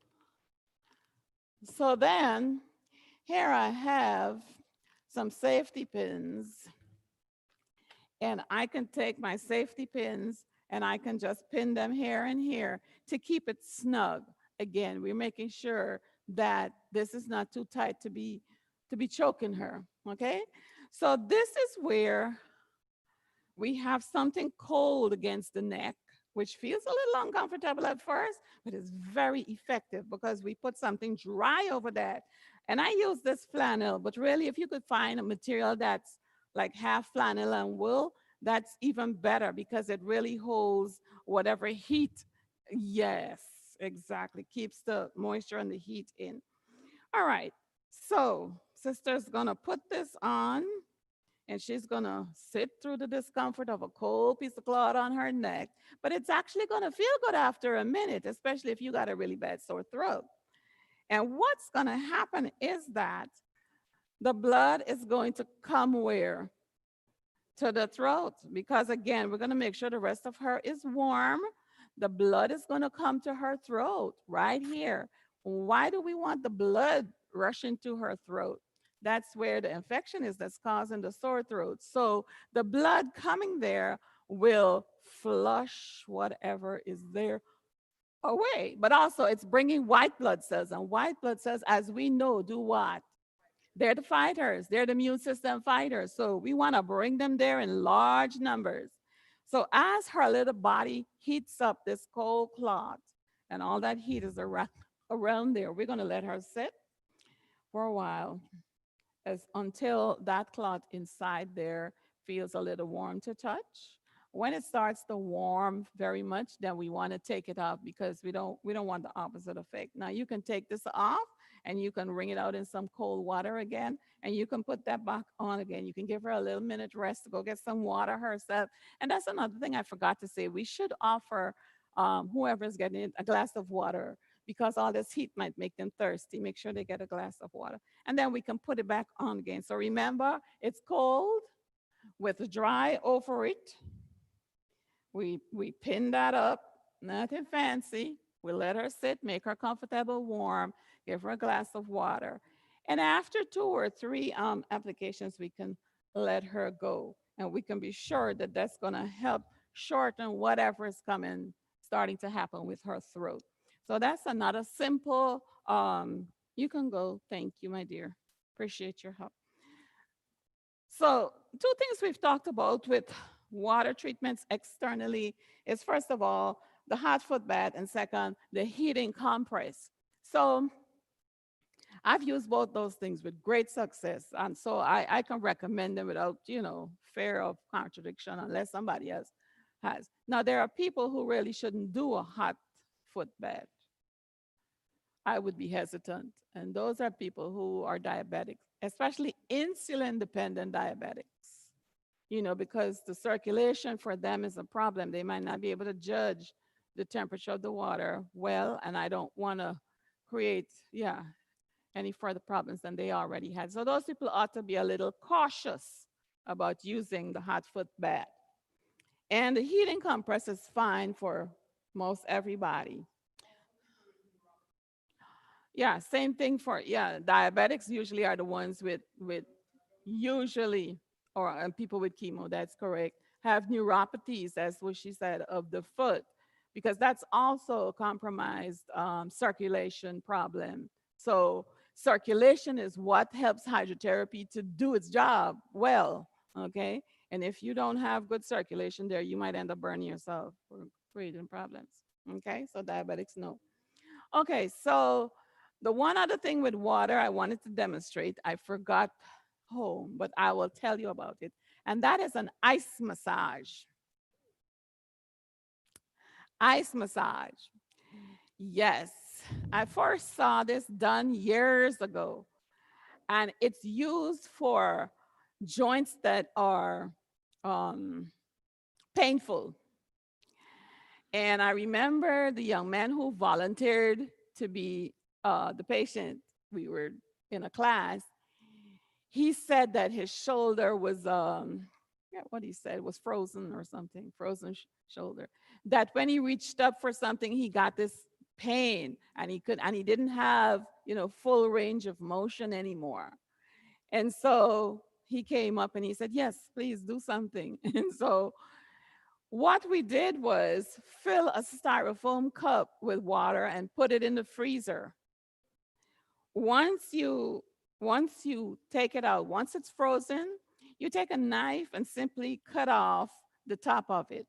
so then here I have some safety pins, and I can take my safety pins and I can just pin them here and here to keep it snug. Again, we're making sure that this is not too tight to be choking her, okay? So this is where we have something cold against the neck, which feels a little uncomfortable at first, but it's very effective because we put something dry over that. And I use this flannel, but really, if you could find a material that's like half flannel and wool, that's even better because it really holds whatever heat. Yes, exactly. Keeps the moisture and the heat in. All right. So, sister's gonna put this on and she's gonna sit through the discomfort of a cold piece of cloth on her neck, but it's actually gonna feel good after a minute, especially if you got a really bad sore throat. And what's gonna happen is that the blood is going to come where? To the throat, because again, we're gonna make sure the rest of her is warm. The blood is gonna come to her throat right here. Why do we want the blood rushing to her throat? That's where the infection is that's causing the sore throat. So the blood coming there will flush whatever is there away. But also, it's bringing white blood cells. And white blood cells, as we know, do what? They're the fighters, they're the immune system fighters. So we want to bring them there in large numbers. So as her little body heats up this cold clot, and all that heat is around there, we're going to let her sit for a while as until that clot inside there feels a little warm to touch. When it starts to warm very much, then we want to take it off because we don't want the opposite effect. Now you can take this off and you can wring it out in some cold water again, and you can put that back on again. You can give her a little minute rest to go get some water herself. And that's another thing I forgot to say. We should offer whoever's getting it a glass of water, because all this heat might make them thirsty. Make sure they get a glass of water. And then we can put it back on again. So remember, it's cold with dry over it. We pin that up, nothing fancy. We let her sit, make her comfortable, warm, give her a glass of water. And after two or three applications, we can let her go. And we can be sure that that's going to help shorten whatever is coming, starting to happen with her throat. So that's another simple, you can go. Thank you, my dear. Appreciate your help. So, two things we've talked about with water treatments externally is, first of all, the hot foot bath, and second, the heating compress. So, I've used both those things with great success. And so I can recommend them without, fear of contradiction unless somebody else has. Now, there are people who really shouldn't do a hot foot bath. I would be hesitant. And those are people who are diabetics, especially insulin dependent diabetics, because the circulation for them is a problem. They might not be able to judge the temperature of the water well, and I don't want to create, any further problems than they already had. So those people ought to be a little cautious about using the hot foot bath. And the heating compress is fine for most everybody. Yeah, same thing for, diabetics usually are the ones with usually, or people with chemo, that's correct, have neuropathies, that's what she said, of the foot, because that's also a compromised circulation problem. So circulation is what helps hydrotherapy to do its job well, okay? And if you don't have good circulation there, you might end up burning yourself or creating problems, okay? So diabetics know. Okay, so the one other thing with water I wanted to demonstrate, I forgot home, but I will tell you about it. And that is an ice massage. Ice massage. Yes, I first saw this done years ago, and it's used for joints that are um, painful. And I remember the young man who volunteered to be the patient. We were in a class. He said that his shoulder was, what he said was frozen or something, frozen shoulder. That when he reached up for something, he got this pain, and he didn't have, full range of motion anymore. And so he came up and he said, "Yes, please do something." And so what we did was fill a styrofoam cup with water and put it in the freezer. Once you once you take it out, once it's frozen, you take a knife and simply cut off the top of it.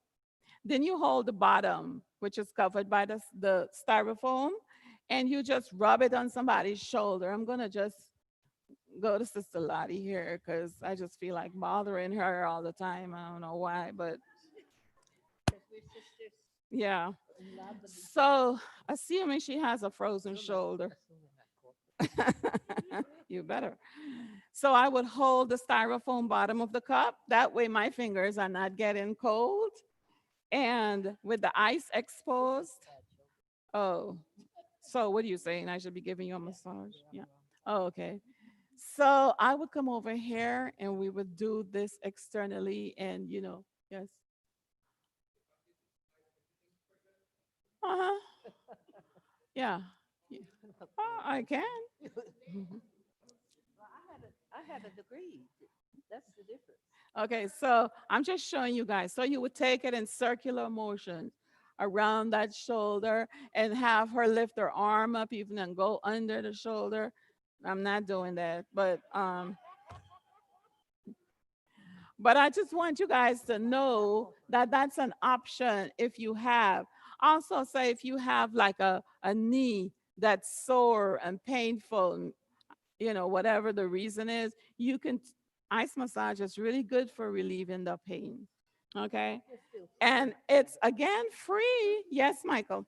Then you hold the bottom, which is covered by the styrofoam, and you just rub it on somebody's shoulder. I'm gonna just go to Sister Lottie here because I just feel like bothering her all the time. I don't know why, but Because we're sisters yeah. in love with each other. So, assuming she has a frozen shoulder, you better. So, I would hold the styrofoam bottom of the cup. That way, my fingers are not getting cold. And with the ice exposed, oh, so what are you saying? I should be giving you a massage? Yeah. Oh, okay. So, I would come over here and we would do this externally. And, yes. Uh huh. Yeah. Yeah. Oh, I can. Mhm. Well, I have a degree. That's the difference. Okay, so I'm just showing you guys. So you would take it in circular motion around that shoulder and have her lift her arm up even and go under the shoulder. I'm not doing that, but I just want you guys to know that that's an option if you have. Also, say if you have like a knee that's sore and painful, whatever the reason is, you can ice massage is really good for relieving the pain. Okay. Just feel And it's again free. Yes, Michael.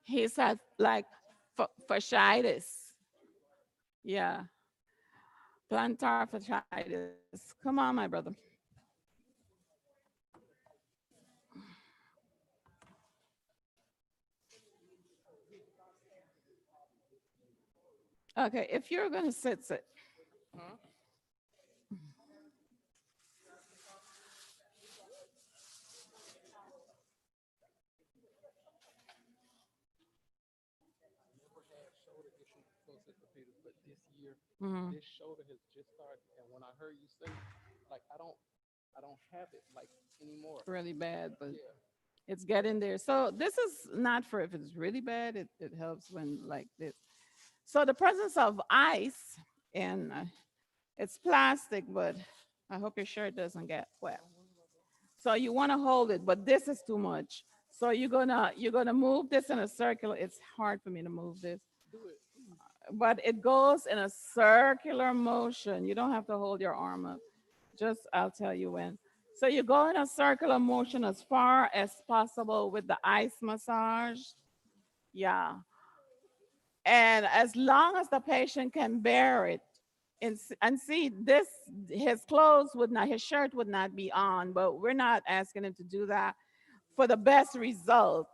He's had like fasciitis. Yeah, plantar fasciitis. Come on, my brother. Okay, if you're gonna sit, sit. Huh? Never had shoulder issues before Potatoes, but this year, Mhm. this shoulder has just started. And when I heard you say, like, I don't have it like anymore. Really bad, but Yeah. it's getting there. So this is not for if it's really bad. It helps when like this. So the presence of ice and it's plastic, but I hope your shirt doesn't get wet. Don't worry about that. So you want to hold it, but this is too much. So you're gonna move this in a circular. It's hard for me to move this, Do it, please. but it goes in a circular motion. You don't have to hold your arm up. Just I'll tell you when. So you go in a circular motion as far as possible with the ice massage. Yeah. And as long as the patient can bear it, and see this, his clothes would not, his shirt would not be on, but we're not asking him to do that for the best result.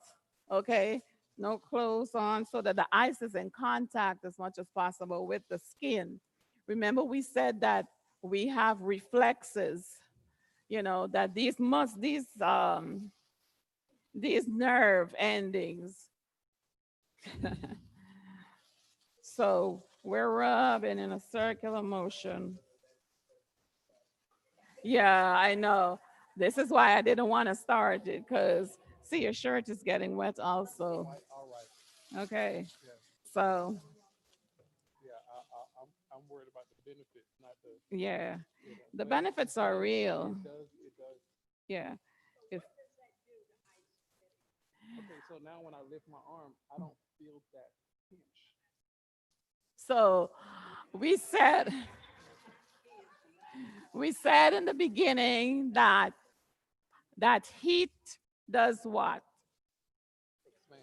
Okay, no clothes on so that the ice is in contact as much as possible with the skin. Remember we said that we have reflexes, that these nerve endings. So we're rubbing in a circular motion. Yeah, I know. This is why I didn't want to start it because see, your shirt is getting wet All also. right, all right. Okay, Yeah, so yeah. I'm worried about the benefits, not the, yeah, the but benefits are real. it does. Yeah. If Okay, so now when I lift my arm, I don't feel that pinch. so, we said we said in the beginning that heat does what? Expand.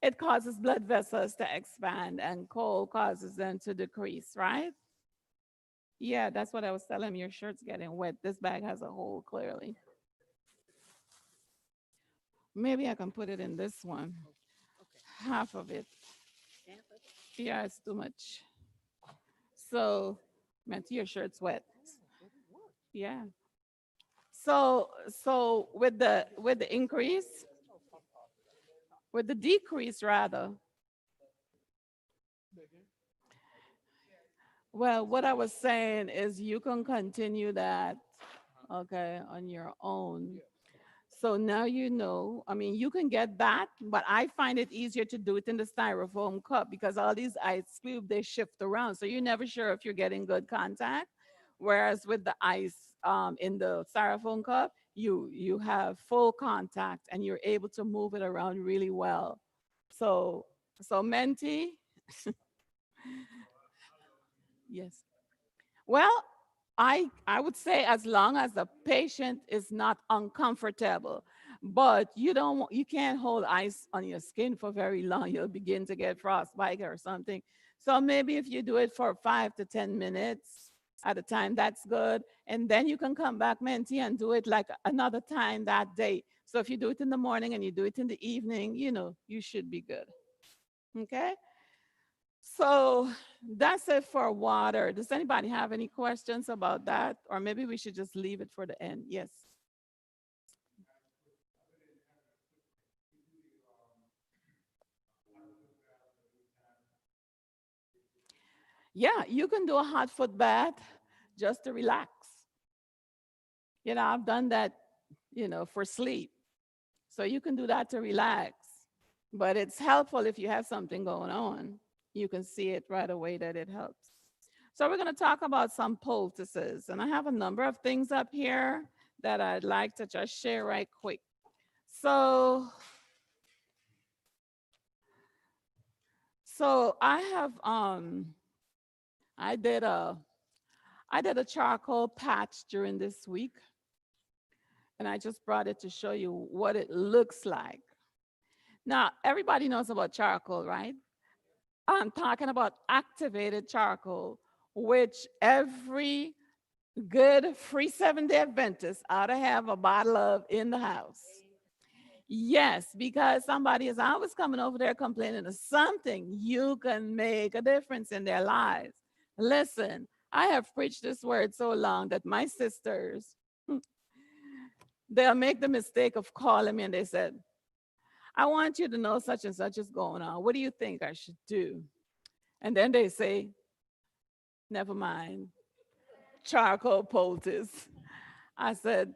It causes blood vessels to expand, and cold causes them to decrease, right? Yeah, that's what I was telling him. Your shirt's getting wet. This bag has a hole clearly. Maybe I can put it in this one. Okay. Half of it. Half of it. Yeah, it's too much. So, Matthew, your shirt's wet. Oh, but it worked. Yeah. So with the increase, Oh, pop. with the decrease rather. Say again. Well, what I was saying is you can continue that, Uh-huh. okay, on your own. Yeah. So now you know, I mean, you can get that, but I find it easier to do it in the styrofoam cup because all these ice cubes, they shift around. So you're never sure if you're getting good contact. Whereas with the ice in the styrofoam cup, you have full contact and you're able to move it around really well. So so Menti, yes. Well, I would say as long as the patient is not uncomfortable, but you can't hold ice on your skin for very long. You'll begin to get frostbite or something. So maybe if you do it for 5 to 10 minutes at a time, that's good. And then you can come back, Menti, and do it like another time that day. So if you do it in the morning and you do it in the evening, you should be good. Okay. So that's it for water. Does anybody have any questions about that? Or maybe we should just leave it for the end. Yes. Yeah, you can do a hot foot bath just to relax. I've done that, for sleep. So you can do that to relax. But it's helpful if you have something going on. You can see it right away that it helps. So we're going to talk about some poultices. And I have a number of things up here that I'd like to just share right quick. So so I did a I did a charcoal patch during this week and I just brought it to show you what it looks like. Now, everybody knows about charcoal, right? I'm talking about activated charcoal, which every good free 7 day Adventist ought to have a bottle of in the house. Yes, because somebody is always coming over there complaining of something. You can make a difference in their lives. Listen, I have preached this word so long that my sisters, they'll make the mistake of calling me and they said, I want you to know such and such is going on. What do you think I should do? And then they say, never mind, charcoal poultice. I said,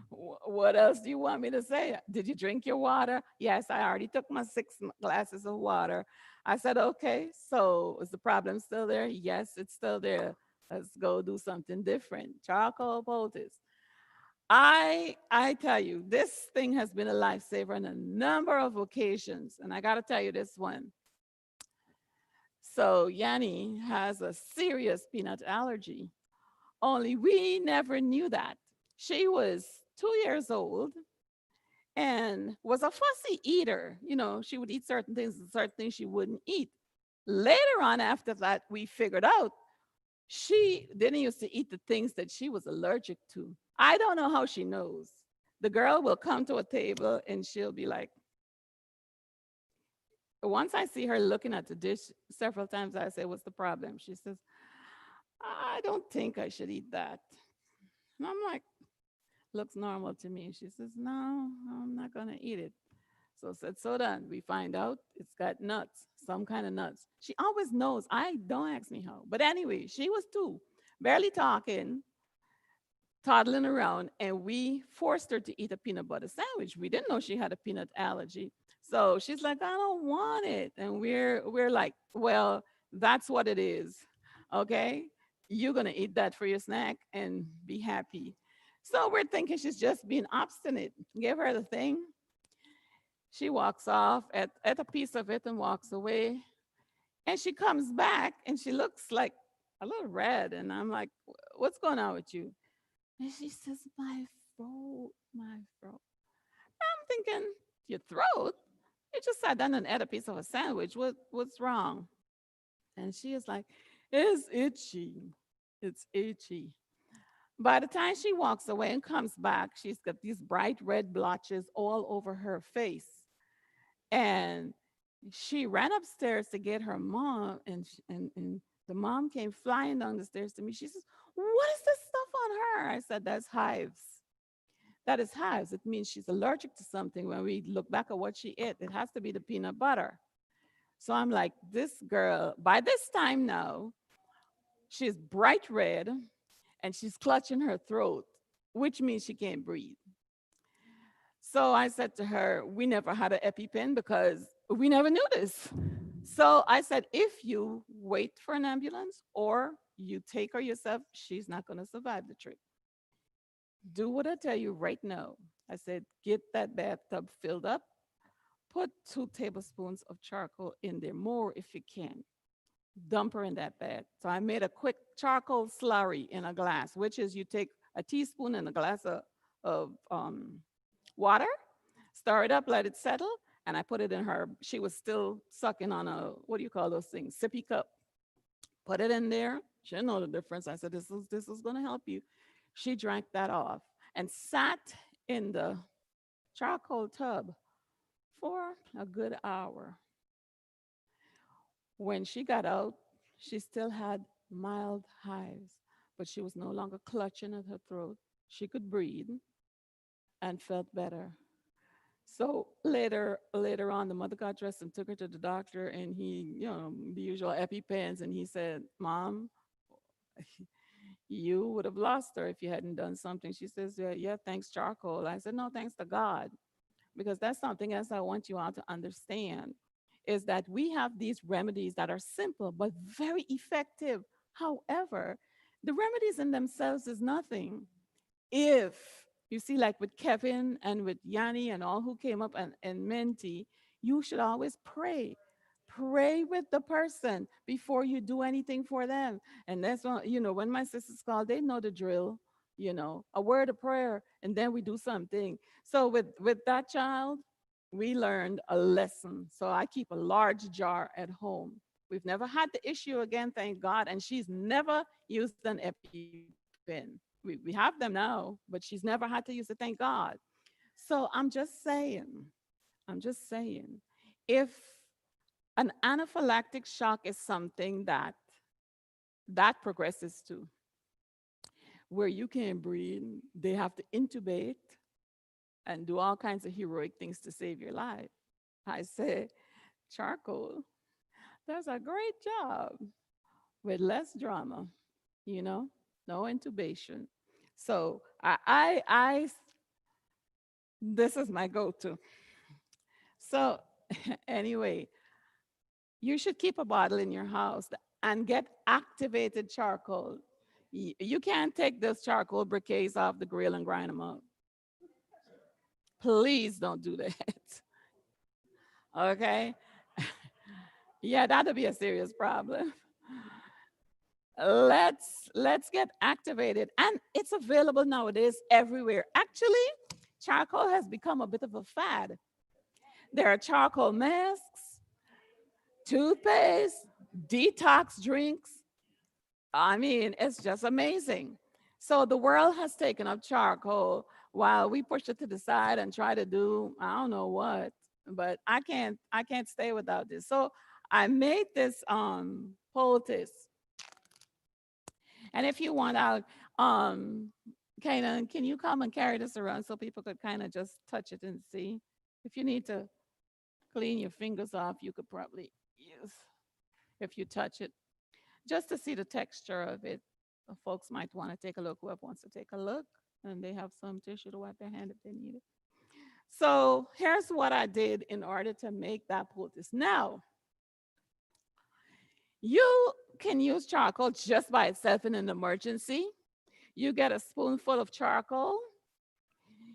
what else do you want me to say? Did you drink your water? Yes, I already took my 6 glasses of water. I said, okay, so is the problem still there? Yes, it's still there. Let's go do something different. Charcoal poultice. I tell you, this thing has been a lifesaver on a number of occasions. And I gotta tell you this one. So Yanni has a serious peanut allergy. Only we never knew that. She was 2 years old and was a fussy eater. You know, she would eat certain things and certain things she wouldn't eat. Later on, after that, we figured out she didn't used to eat the things that she was allergic to. I don't know how she knows. The girl will come to a table and she'll be like, once I see her looking at the dish several times, I say, what's the problem? She says, I don't think I should eat that. And I'm like, looks normal to me. She says, no, I'm not going to eat it. So I said, so then we find out it's got nuts, some kind of nuts. She always knows. I don't ask me how. But anyway, she was 2, barely talking, toddling around, and we forced her to eat a peanut butter sandwich. We didn't know she had a peanut allergy. So she's like, I don't want it. And we're like, well, that's what it is. Okay? You're gonna eat that for your snack and be happy. So we're thinking she's just being obstinate. Give her the thing. She walks off at a piece of it and walks away. And she comes back and she looks like a little red. And I'm like, what's going on with you? And she says, my throat, my throat. I'm thinking, your throat? You just sat down and ate a piece of a sandwich. What's wrong? And she is like, it's itchy. It's itchy. By the time she walks away and comes back, she's got these bright red blotches all over her face. And she ran upstairs to get her mom, and the mom came flying down the stairs to me. She says, what is this stuff on her? I said, that's hives. That is hives. It means she's allergic to something. When we look back at what she ate, it has to be the peanut butter. So I'm like, this girl, by this time now, she's bright red and she's clutching her throat, which means she can't breathe. So I said to her, we never had an EpiPen because we never knew this. So I said, if you wait for an ambulance or you take her yourself, she's not going to survive the trip. Do what I tell you right now. I said, get that bathtub filled up, put 2 tablespoons of charcoal in there, more if you can. Dump her in that bath. So I made a quick charcoal slurry in a glass, which is you take a teaspoon and a glass of water, stir it up, let it settle, and I put it in her. She was still sucking on a, what do you call those things? Sippy cup. Put it in there. She didn't know the difference. I said, this is going to help you. She drank that off and sat in the charcoal tub for a good hour. When she got out, she still had mild hives, but she was no longer clutching at her throat. She could breathe and felt better. So later on, the mother got dressed and took her to the doctor, and he, the usual EpiPens, and he said, "Mom, you would have lost her if you hadn't done something." She says, "Yeah, yeah, thanks charcoal." I said, "No, thanks to God." Because that's something else I want you all to understand is that we have these remedies that are simple but very effective. However, the remedies in themselves is nothing. If you see, like with Kevin and with Yanni and all who came up and Menti, you should always pray. Pray with the person before you do anything for them. And that's when my sisters call, they know the drill, a word of prayer, and then we do something. So with that child, we learned a lesson. So I keep a large jar at home. We've never had the issue again, thank God. And she's never used an EpiPen. We have them now, but she's never had to use it, thank God. So I'm just saying, if an anaphylactic shock is something that progresses to where you can't breathe, they have to intubate and do all kinds of heroic things to save your life. I say, charcoal does a great job with less drama, you know, no intubation. So this is my go-to. So anyway, you should keep a bottle in your house and get activated charcoal. You can't take those charcoal briquets off the grill and grind them up. Please don't do that. Okay? Yeah, that'll be a serious problem. Let's get activated. And it's available nowadays everywhere. Actually, charcoal has become a bit of a fad. There are charcoal masks, toothpaste, detox drinks. I mean, it's just amazing. So the world has taken up charcoal while we push it to the side and try to do I don't know what, but I can't stay without this. So I made this poultice. And if you want out kind of can you come and carry this around so people could kind of just touch it and see? If you need to clean your fingers off, you could probably use if you touch it just to see the texture of it. Folks might want to take a look. Whoever wants to take a look, and they have some tissue to wipe their hand if they need it. So here's what I did in order to make that poultice. Now, you can use charcoal just by itself in an emergency. You get a spoonful of charcoal,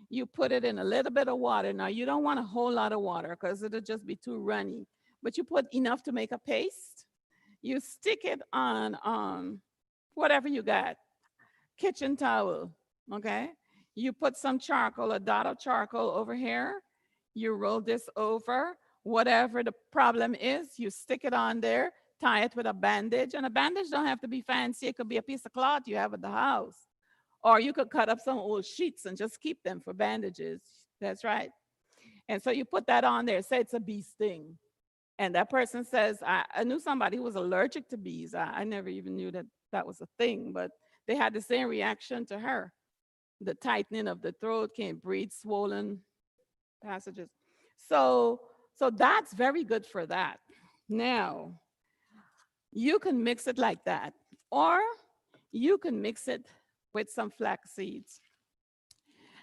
you put it in a little bit of water. Now, you don't want a whole lot of water because it'll just be too runny, but you put enough to make a paste. You stick it on whatever you got, kitchen towel, okay? You put some charcoal, a dot of charcoal over here. You roll this over. Whatever the problem is, you stick it on there, tie it with a bandage. And a bandage don't have to be fancy. It could be a piece of cloth you have at the house. Or you could cut up some old sheets and just keep them for bandages. That's right. And so you put that on there. Say it's a bee sting. And that person says, I knew somebody who was allergic to bees. I never even knew that that was a thing, but they had the same reaction to her. The tightening of the throat, can't breathe, swollen passages. So, so that's very good for that. Now, you can mix it like that, or you can mix it with some flax seeds.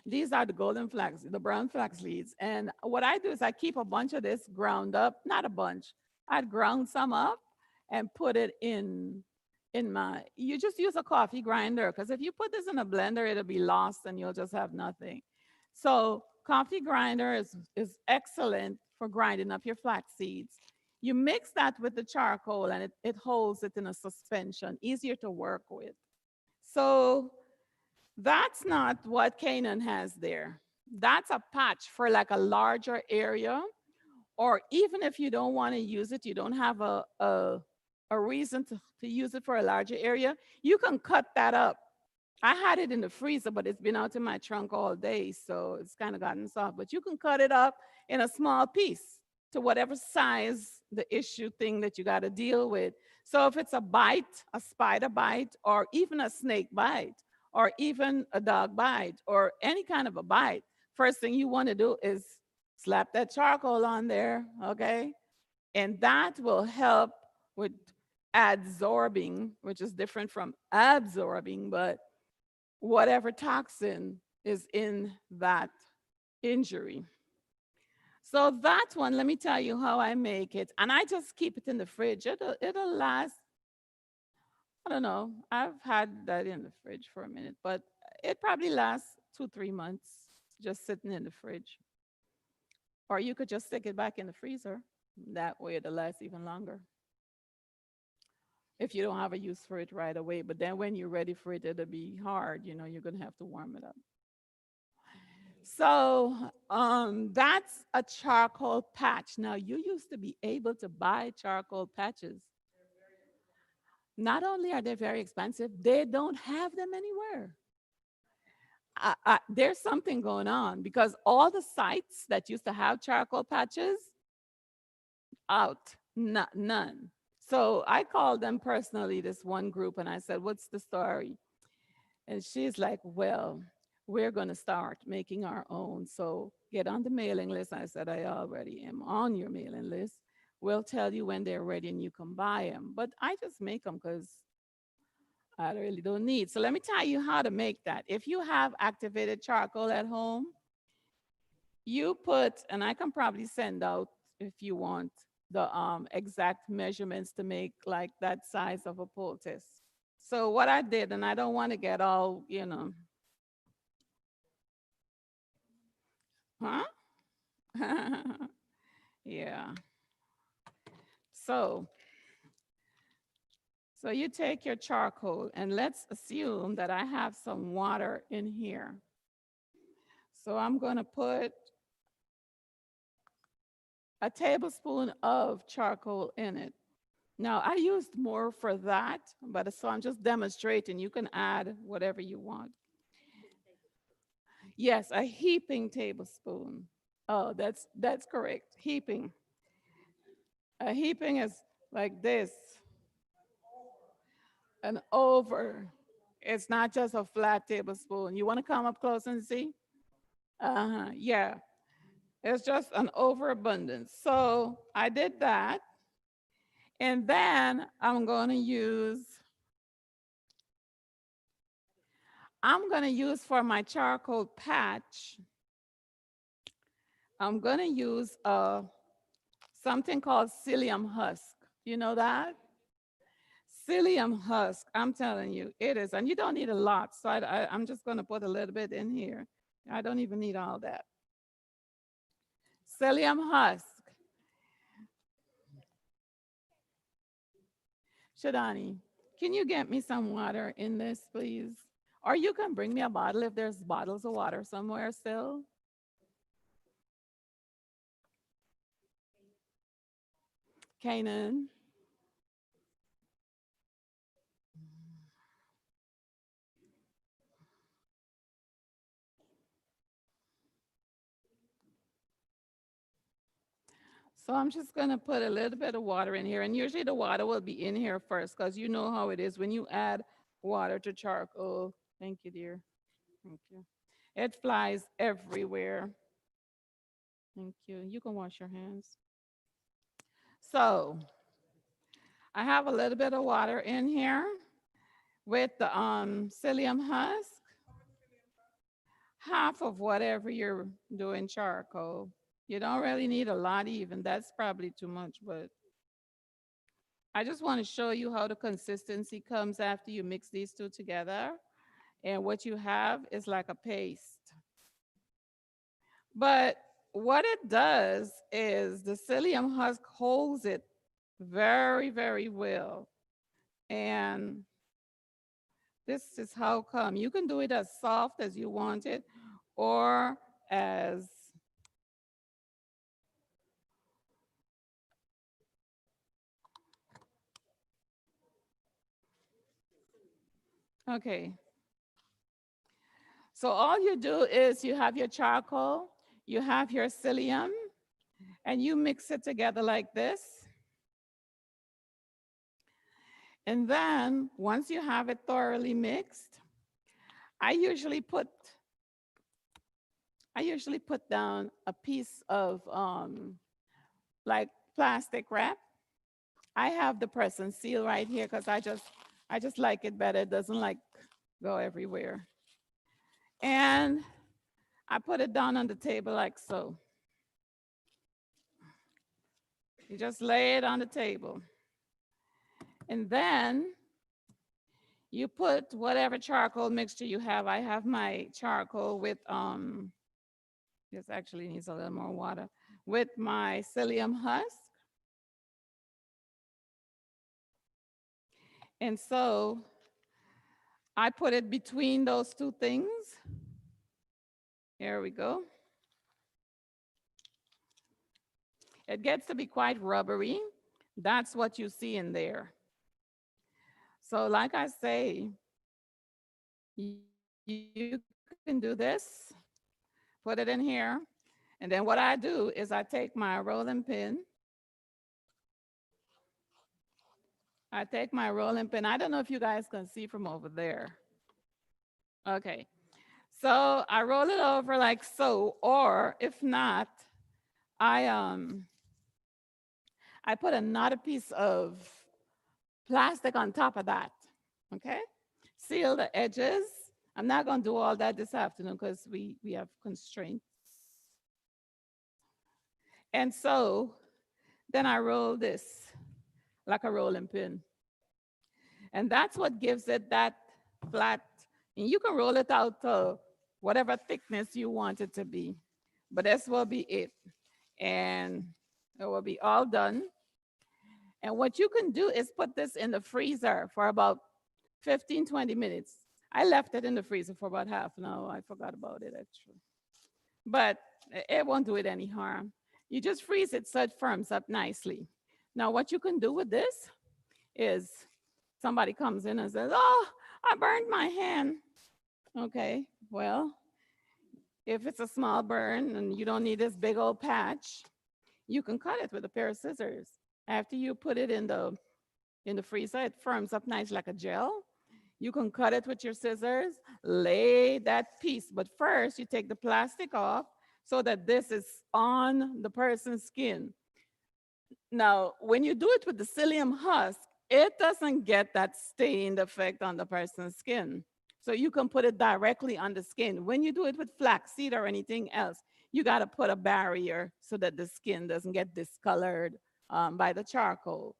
These are the golden flax, the brown flax seeds. And what I do is I keep a bunch of this ground up, not a bunch. I'd ground some up and put it in my, you just use a coffee grinder because if you put this in a blender, it'll be lost and you'll just have nothing. So coffee grinder is excellent for grinding up your flax seeds. You mix that with the charcoal and it holds it in a suspension, easier to work with. So that's not what Canaan has there. That's a patch for like a larger area, or even if you don't want to use it, you don't have a reason to use it for a larger area, you can cut that up. I had it in the freezer, but it's been out in my trunk all day, so it's kind of gotten soft. But you can cut it up in a small piece to whatever size the issue thing that you got to deal with. So if it's a bite, a spider bite, or even a snake bite, or even a dog bite, or any kind of a bite, first thing you want to do is slap that charcoal on there, okay? And that will help with adsorbing, which is different from absorbing, but whatever toxin is in that injury. So that one, let me tell you how I make it. And I just keep it in the fridge. It'll last, I don't know. I've had that in the fridge for a minute, but it probably lasts 2, 3 months just sitting in the fridge. Or you could just stick it back in the freezer. That way it'll last even longer if you don't have a use for it right away. But then when you're ready for it, it'll be hard. You know, you're going to have to warm it up. So that's a charcoal patch. Now, you used to be able to buy charcoal patches. Not only are they very expensive, they don't have them anywhere. There's something going on because all the sites that used to have charcoal patches, out, none. So I called them personally, this one group, and I said, "What's the story?" And she's like, "Well, we're going to start making our own. So get on the mailing list." I said, "I already am on your mailing list. We'll tell you when they're ready and you can buy them." But I just make them because I really don't need. So let me tell you how to make that. If you have activated charcoal at home, you put, and I can probably send out if you want the exact measurements to make like that size of a poultice. So what I did, and I don't want to get all, huh? Yeah. So, so you take your charcoal, and let's assume that I have some water in here. So I'm going to put a tablespoon of charcoal in it. Now, I used more for that, but so I'm just demonstrating. You can add whatever you want. Yes, a heaping tablespoon. Oh, that's correct. Heaping. A heaping is like this, an over. It's not just a flat tablespoon. You want to come up close and see? Uh-huh. Yeah. It's just an overabundance. So I did that. And then I'm gonna use for my charcoal patch, I'm gonna use something called psyllium husk. You know that? Psyllium husk. I'm telling you, it is, and you don't need a lot. So I'm just gonna put a little bit in here. I don't even need all that. Psyllium husk. Shadani, can you get me some water in this, please? Or you can bring me a bottle if there's bottles of water somewhere still. Canaan. So I'm just going to put a little bit of water in here. And usually the water will be in here first because you know how it is when you add water to charcoal. Thank you, dear. Thank you. It flies everywhere. Thank you. You can wash your hands. So I have a little bit of water in here with the psyllium husk, half of whatever you're doing charcoal. You don't really need a lot even. That's probably too much, but I just want to show you how the consistency comes after you mix these two together. And what you have is like a paste. But what it does is the psyllium husk holds it very, very well. And this is how come. You can do it as soft as you want it or as, okay. So all you do is you have your charcoal, you have your psyllium, and you mix it together like this. And then once you have it thoroughly mixed, I usually put I usually put down a piece of like plastic wrap. I have the press and seal right here because I just like it better. It doesn't like go everywhere. And I put it down on the table like so. You just lay it on the table. And then you put whatever charcoal mixture you have. I have my charcoal with this actually needs a little more water. With my psyllium husk. And so I put it between those two things. Here we go. It gets to be quite rubbery. That's what you see in there. So, like I say, you can do this, put it in here, and then what I do is I take my rolling pin. I take my rolling pin. I don't know if you guys can see from over there. Okay. So I roll it over like so, or if not, I um I put another piece of plastic on top of that. Okay? Seal the edges. I'm not gonna do all that this afternoon because we have constraints. And so then I roll this like a rolling pin. And that's what gives it that flat. And you can roll it out to whatever thickness you want it to be. But this will be it. And it will be all done. And what you can do is put this in the freezer for about 15, 20 minutes. I left it in the freezer for about half an hour. I forgot about it actually. But it won't do it any harm. You just freeze it so it firms up nicely. Now, what you can do with this is somebody comes in and says, "Oh, I burned my hand." Okay, well, if it's a small burn and you don't need this big old patch, you can cut it with a pair of scissors. After you put it in the freezer, it firms up nice like a gel. You can cut it with your scissors, lay that piece, but first you take the plastic off so that this is on the person's skin. Now, when you do it with the psyllium husk, it doesn't get that stained effect on the person's skin. So you can put it directly on the skin. When you do it with flaxseed or anything else, you got to put a barrier so that the skin doesn't get discolored by the charcoal.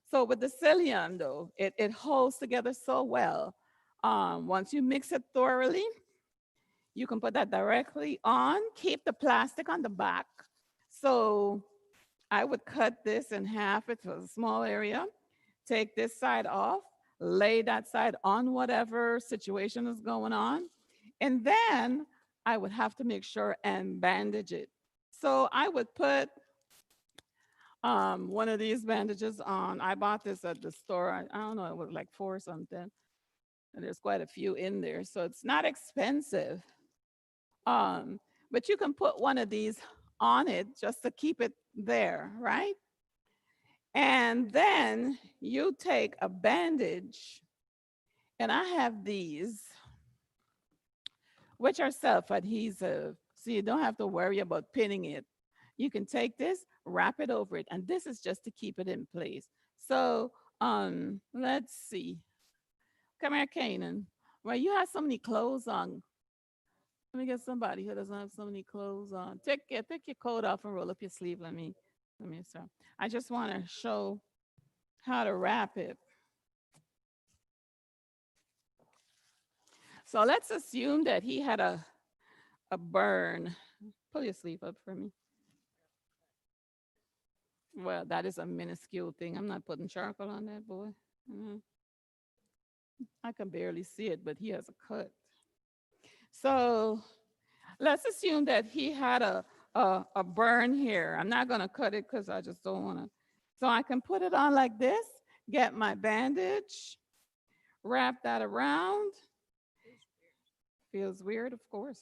So with the psyllium, though, it holds together so well. Once you mix it thoroughly, you can put that directly on, keep the plastic on the back. So I would cut this in half. It was a small area. Take this side off, lay that side on whatever situation is going on. And then I would have to make sure and bandage it. So I would put one of these bandages on. I bought this at the store. I don't know, it was like four or something. And there's quite a few in there. So it's not expensive. Um, but you can put one of these on it just to keep it there, right? And then you take a bandage, and I have these, which are self adhesive. So you don't have to worry about pinning it. You can take this, wrap it over it, and this is just to keep it in place. So let's see. Come here, Kanan. Well, you have so many clothes on. Let me get somebody who doesn't have so many clothes on. Take your coat off and roll up your sleeve. Let me start. I just want to show how to wrap it. So let's assume that he had a burn. Pull your sleeve up for me. Well, that is a minuscule thing. I'm not putting charcoal on that boy. Mhm. I can barely see it, but he has a cut. So let's assume that he had a burn here. I'm not going to cut it because I just don't want to. So I can put it on like this, get my bandage, wrap that around. Feels weird, of course.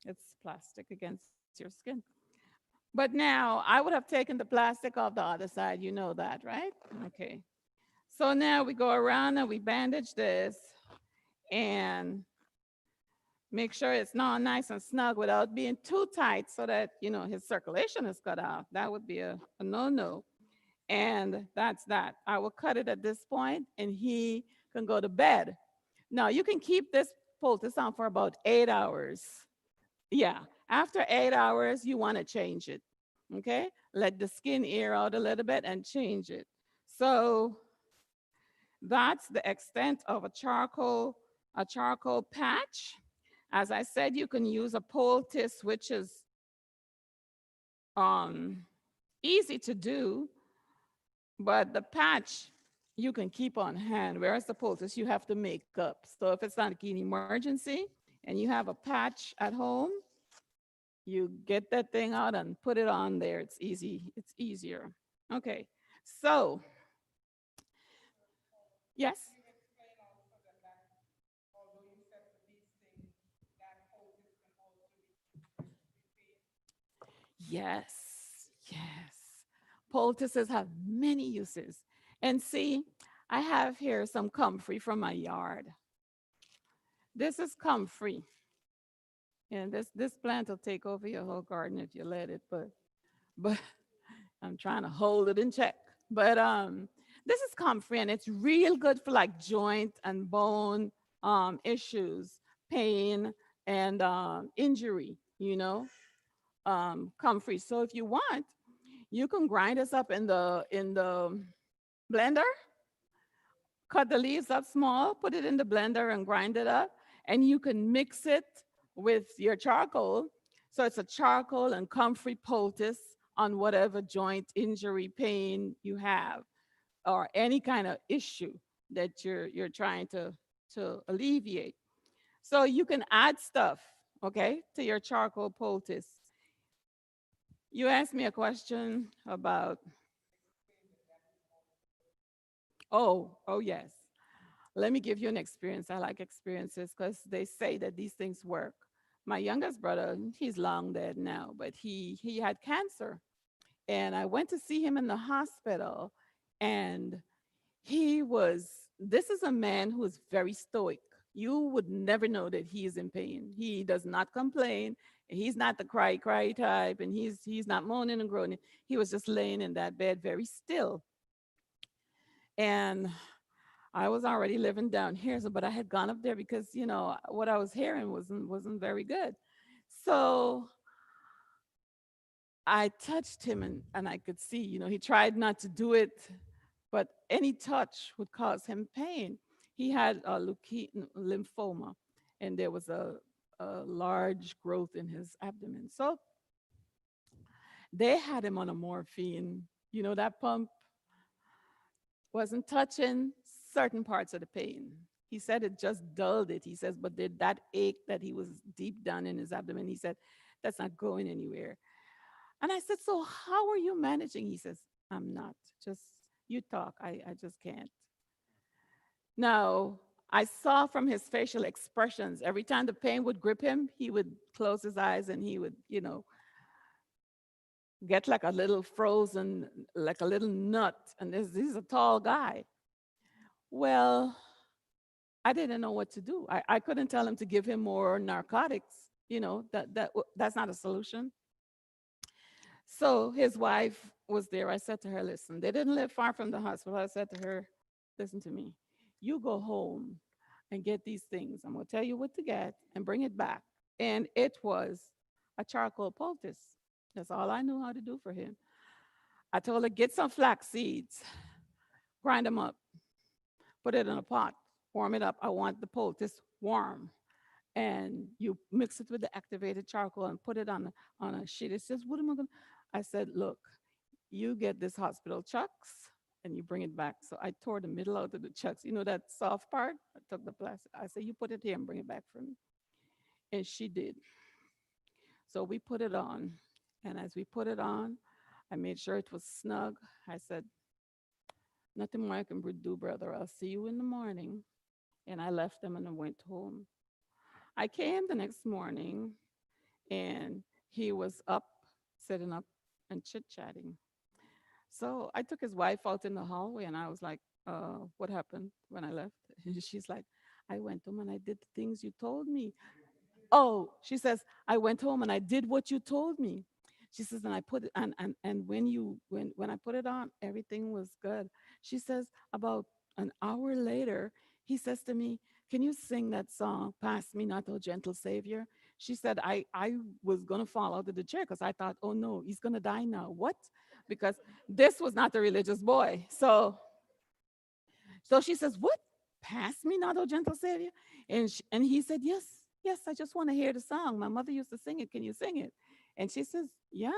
It's plastic against your skin. But now I would have taken the plastic off the other side. You know that, right? Okay. So now we go around and we bandage this and make sure it's not nice and snug without being too tight so that, his circulation is cut off. That would be a no-no. And that's that. I will cut it at this point and he can go to bed. Now you can keep this poultice on for about 8 hours. Yeah. After 8 hours, you want to change it. Okay. Let the skin air out a little bit and change it. So that's the extent of a charcoal patch. As I said, you can use a poultice, which is um, easy to do, but the patch you can keep on hand, whereas the poultice you have to make up. So if it's not an emergency and you have a patch at home, You get that thing out and put it on there. It's easy. It's easier. Okay. So, yes. Yes. Yes. Poultices have many uses. And see, I have here some comfrey from my yard. This is comfrey. And this plant will take over your whole garden if you let it, but I'm trying to hold it in check. But this is comfrey and it's real good for like joint and bone issues, pain and injury, comfrey. So if you want, you can grind this up in the blender, cut the leaves up small, put it in the blender and grind it up, and you can mix it with your charcoal. So it's a charcoal and comfrey poultice on whatever joint injury, pain you have, or any kind of issue that you're trying to alleviate. So you can add stuff, okay, to your charcoal poultice. You asked me a question about, oh yes. Let me give you an experience. I like experiences because they say that these things work. My youngest brother, he's long dead now, but he had cancer. And I went to see him in the hospital. And he was, this is a man who is very stoic. You would never know that he is in pain. He does not complain. He's not the cry type, and he's not moaning and groaning. He was just laying in that bed very still. And I was already living down here, so but I had gone up there because what I was hearing wasn't very good. So I touched him and I could see, he tried not to do it, but any touch would cause him pain. He had a lymphoma, and there was a large growth in his abdomen. So they had him on a morphine. That pump wasn't touching certain parts of the pain. He said it just dulled it. He says, but that ache that he was deep down in his abdomen, he said, that's not going anywhere. And I said, so how are you managing? He says, I'm not. Just you talk. I just can't. Now, I saw from his facial expressions, every time the pain would grip him, he would close his eyes and he would, get like a little frozen, like a little nut. And this is a tall guy. Well, I didn't know what to do. I couldn't tell him to give him more narcotics. That's not a solution. So his wife was there. I said to her, listen, they didn't live far from the hospital. I said to her, listen to me. You go home and get these things. I'm going to tell you what to get and bring it back. And it was a charcoal poultice. That's all I knew how to do for him. I told her, get some flax seeds, grind them up, put it in a pot, warm it up. I want the poultice warm. And you mix it with the activated charcoal and put it on a sheet. It says, what am I going to? I said, look, you get this hospital chucks and you bring it back. So I tore the middle out of the chucks. You know that soft part? I took the plastic. I said, you put it here and bring it back for me. And she did. So we put it on. And as we put it on, I made sure it was snug. I said, nothing more I can do, brother. I'll see you in the morning. And I left them and I went home. I came the next morning and he was up, sitting up and chit chatting. So I took his wife out in the hallway and I was like, what happened when I left? And she's like, I went home and I did the things you told me. Oh, she says, I went home and I did what you told me. She says, and I put it and when I put it on, everything was good. She says, about an hour later, he says to me, can you sing that song, Pass Me Not, O Gentle Savior? She said, I was gonna fall out of the chair because I thought, oh no, he's gonna die now. What? Because this was not a religious boy. So she says, what? Pass me not, O gentle Savior? And he said, yes, yes, I just want to hear the song. My mother used to sing it. Can you sing it? And she says, yeah.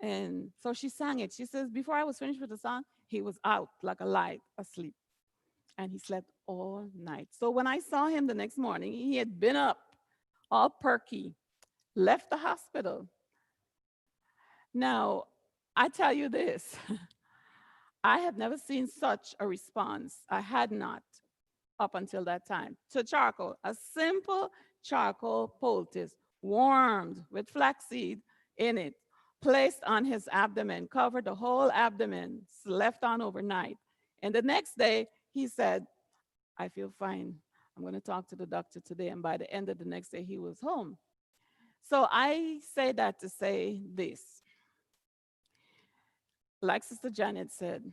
And so she sang it. She says, before I was finished with the song, he was out like a light, asleep. And he slept all night. So when I saw him the next morning, he had been up all perky, left the hospital. Now, I tell you this, I have never seen such a response. I had not up until that time to charcoal, a simple charcoal poultice warmed with flaxseed in it, placed on his abdomen, covered the whole abdomen, left on overnight. And the next day, he said, I feel fine. I'm going to talk to the doctor today. And by the end of the next day, he was home. So I say that to say this. Like Sister Janet said,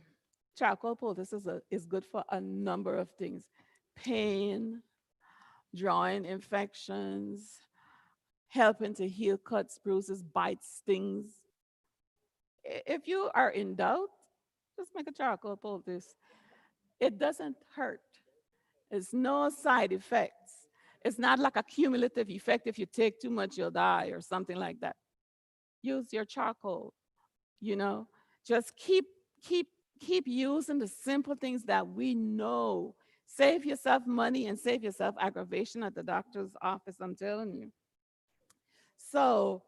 charcoal poultice is good for a number of things: pain, drawing infections, helping to heal cuts, bruises, bites, stings. If you are in doubt, just make a charcoal poultice. It doesn't hurt. It's no side effects. It's not like a cumulative effect. If you take too much, you'll die or something like that. Use your charcoal, you know. Just keep keep using the simple things that we know. Save yourself money and save yourself aggravation at the doctor's office, I'm telling you. So,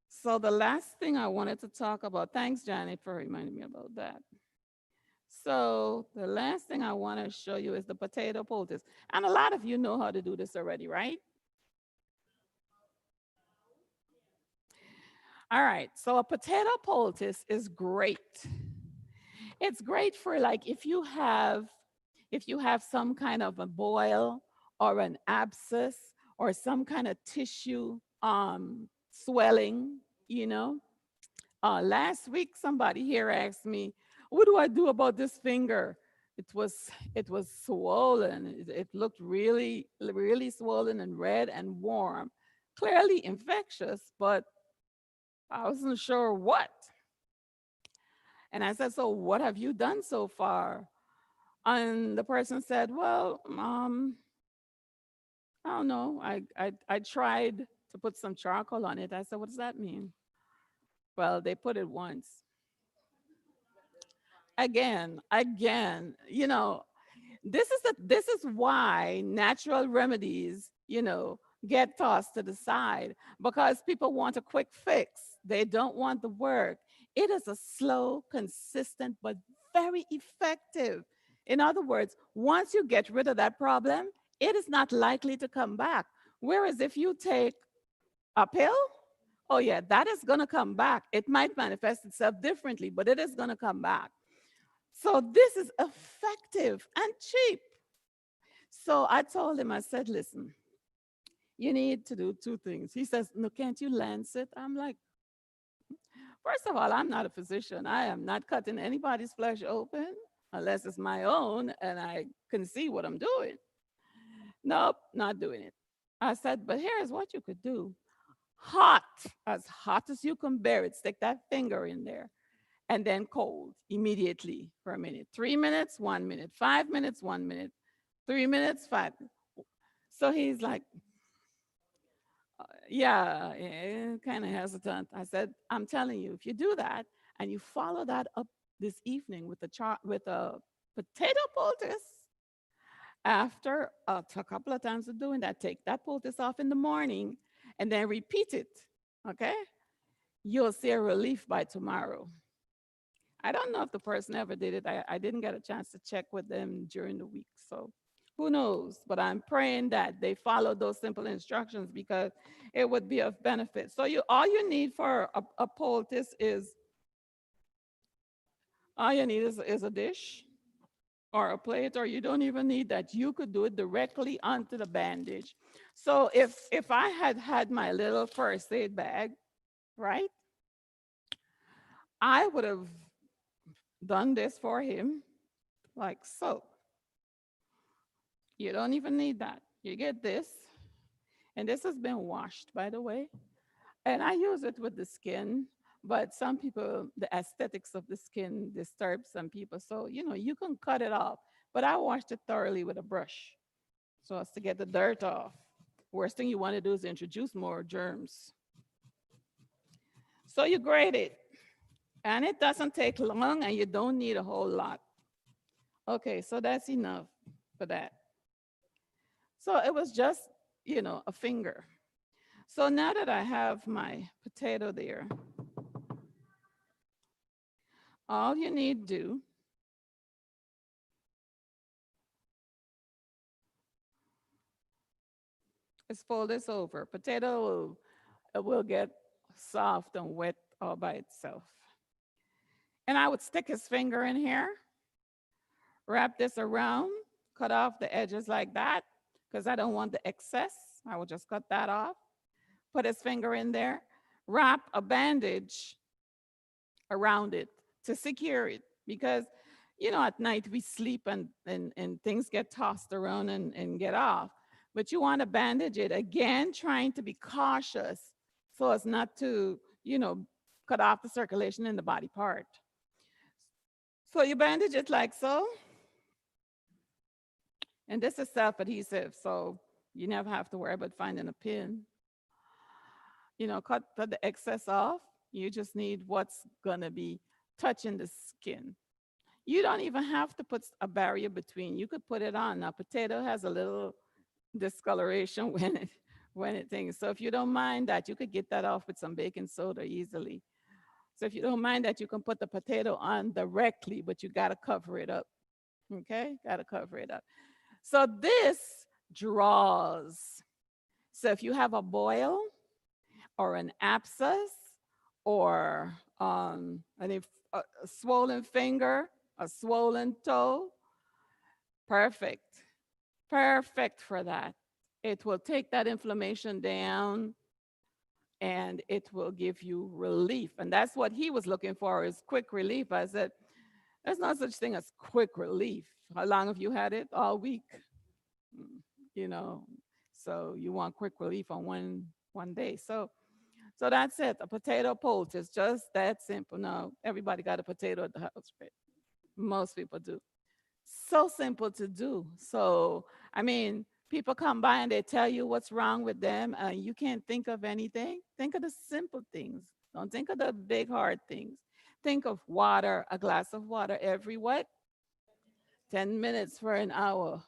so the last thing I wanted to talk about, thanks Janet for reminding me about that. So the last thing I want to show you is the potato poultice. And a lot of you know how to do this already, right? All right. So a potato poultice is great. It's great for like if you have some kind of a boil or an abscess or some kind of tissue swelling, you know. Last week somebody here asked me, "What do I do about this finger?" It was swollen. It looked really swollen and red and warm. Clearly infectious, but I wasn't sure what. And I said, "So what have you done so far?" And the person said, "Well, I don't know. I tried to put some charcoal on it." I said, "What does that mean?" Well, they put it once. Again, this is why natural remedies, get tossed to the side because people want a quick fix. They don't want the work. It is a slow, consistent, but very effective. In other words, once you get rid of that problem, it is not likely to come back. Whereas if you take a pill, oh yeah, that is going to come back. It might manifest itself differently, but it is going to come back. So this is effective and cheap. So I told him, I said, listen, you need to do two things. He says, no, can't you lance it? I'm like, first of all, I'm not a physician. I am not cutting anybody's flesh open unless it's my own and I can see what I'm doing. Nope, not doing it. I said, but here's what you could do. Hot, as hot as you can bear it, stick that finger in there and then cold immediately for a minute. 3 minutes, 1 minute, 5 minutes, 1 minute, 3 minutes, five. So he's like, yeah, kind of hesitant. I said, I'm telling you, if you do that and you follow that up this evening with a potato poultice, after a couple of times of doing that, take that poultice off in the morning and then repeat it. Okay, you'll see a relief by tomorrow. I don't know if the person ever did it. I didn't get a chance to check with them during the week. So who knows? But I'm praying that they follow those simple instructions because it would be of benefit. So all you need for a poultice is all you need is a dish or a plate, or you don't even need that. You could do it directly onto the bandage. So if I had had my little first aid bag, right, I would have done this for him like so. You don't even need that. You get this, and this has been washed, by the way. And I use it with the skin, but some people, the aesthetics of the skin disturbs some people. So, you can cut it off. But I washed it thoroughly with a brush so as to get the dirt off. Worst thing you want to do is introduce more germs. So you grate it, and it doesn't take long, and you don't need a whole lot. Okay, so that's enough for that. So it was just, a finger. So now that I have my potato there, all you need to do is fold this over. Potato will get soft and wet all by itself. And I would stick his finger in here, wrap this around, cut off the edges like that, because I don't want the excess. I will just cut that off, put his finger in there, wrap a bandage around it to secure it. Because, at night we sleep and things get tossed around and get off. But you want to bandage it again, trying to be cautious so as not to, cut off the circulation in the body part. So you bandage it like so, and this is self-adhesive, so you never have to worry about finding a pin. Cut the excess off. You just need what's gonna be touching the skin. You don't even have to put a barrier between. You could put it on. Now, potato has a little discoloration when it things. So if you don't mind that, you could get that off with some baking soda easily. So if you don't mind that, you can put the potato on directly, but you gotta cover it up. Okay, gotta cover it up. So this draws. So if you have a boil or an abscess or a swollen finger, a swollen toe, perfect. Perfect for that. It will take that inflammation down and it will give you relief. And that's what he was looking for is quick relief. I said, there's no such thing as quick relief. How long have you had it? All week. Mm, You know, so you want quick relief on one day. So that's it. A potato poultice, just that simple. Now everybody got a potato at the house, right? Most people do. So simple to do. So I mean, people come by and they tell you what's wrong with them, and you can't think of anything. Think of the simple things. Don't think of the big hard things. Think of water, a glass of water every what? 10 minutes for an hour.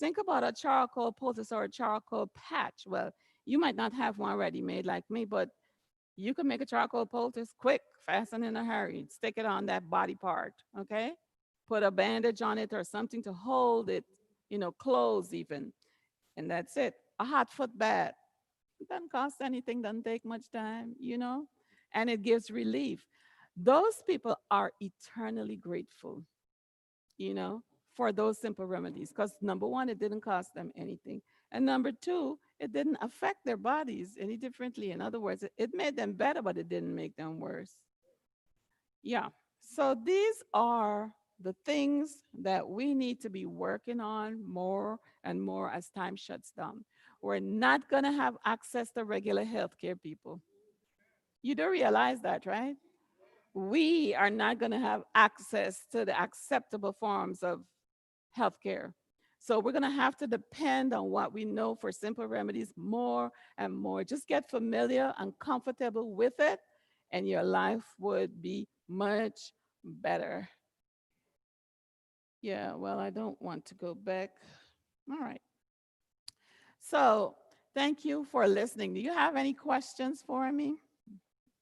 Think about a charcoal poultice or a charcoal patch. Well, you might not have one ready made like me, but you can make a charcoal poultice quick, fast, and in a hurry. Stick it on that body part, okay? Put a bandage on it or something to hold it, close even. And that's it. A hot foot bath. It doesn't cost anything, doesn't take much time, and it gives relief. Those people are eternally grateful, you know, for those simple remedies. Because number one, it didn't cost them anything. And number two, it didn't affect their bodies any differently. In other words, it made them better, but it didn't make them worse. Yeah. So these are the things that we need to be working on more and more as time shuts down. We're not going to have access to regular healthcare, people. You do realize that, right? We are not going to have access to the acceptable forms of healthcare. So we're going to have to depend on what we know for simple remedies more and more. Just get familiar and comfortable with it, and your life would be much better. Yeah, well, I don't want to go back. All right. So thank you for listening. Do you have any questions for me?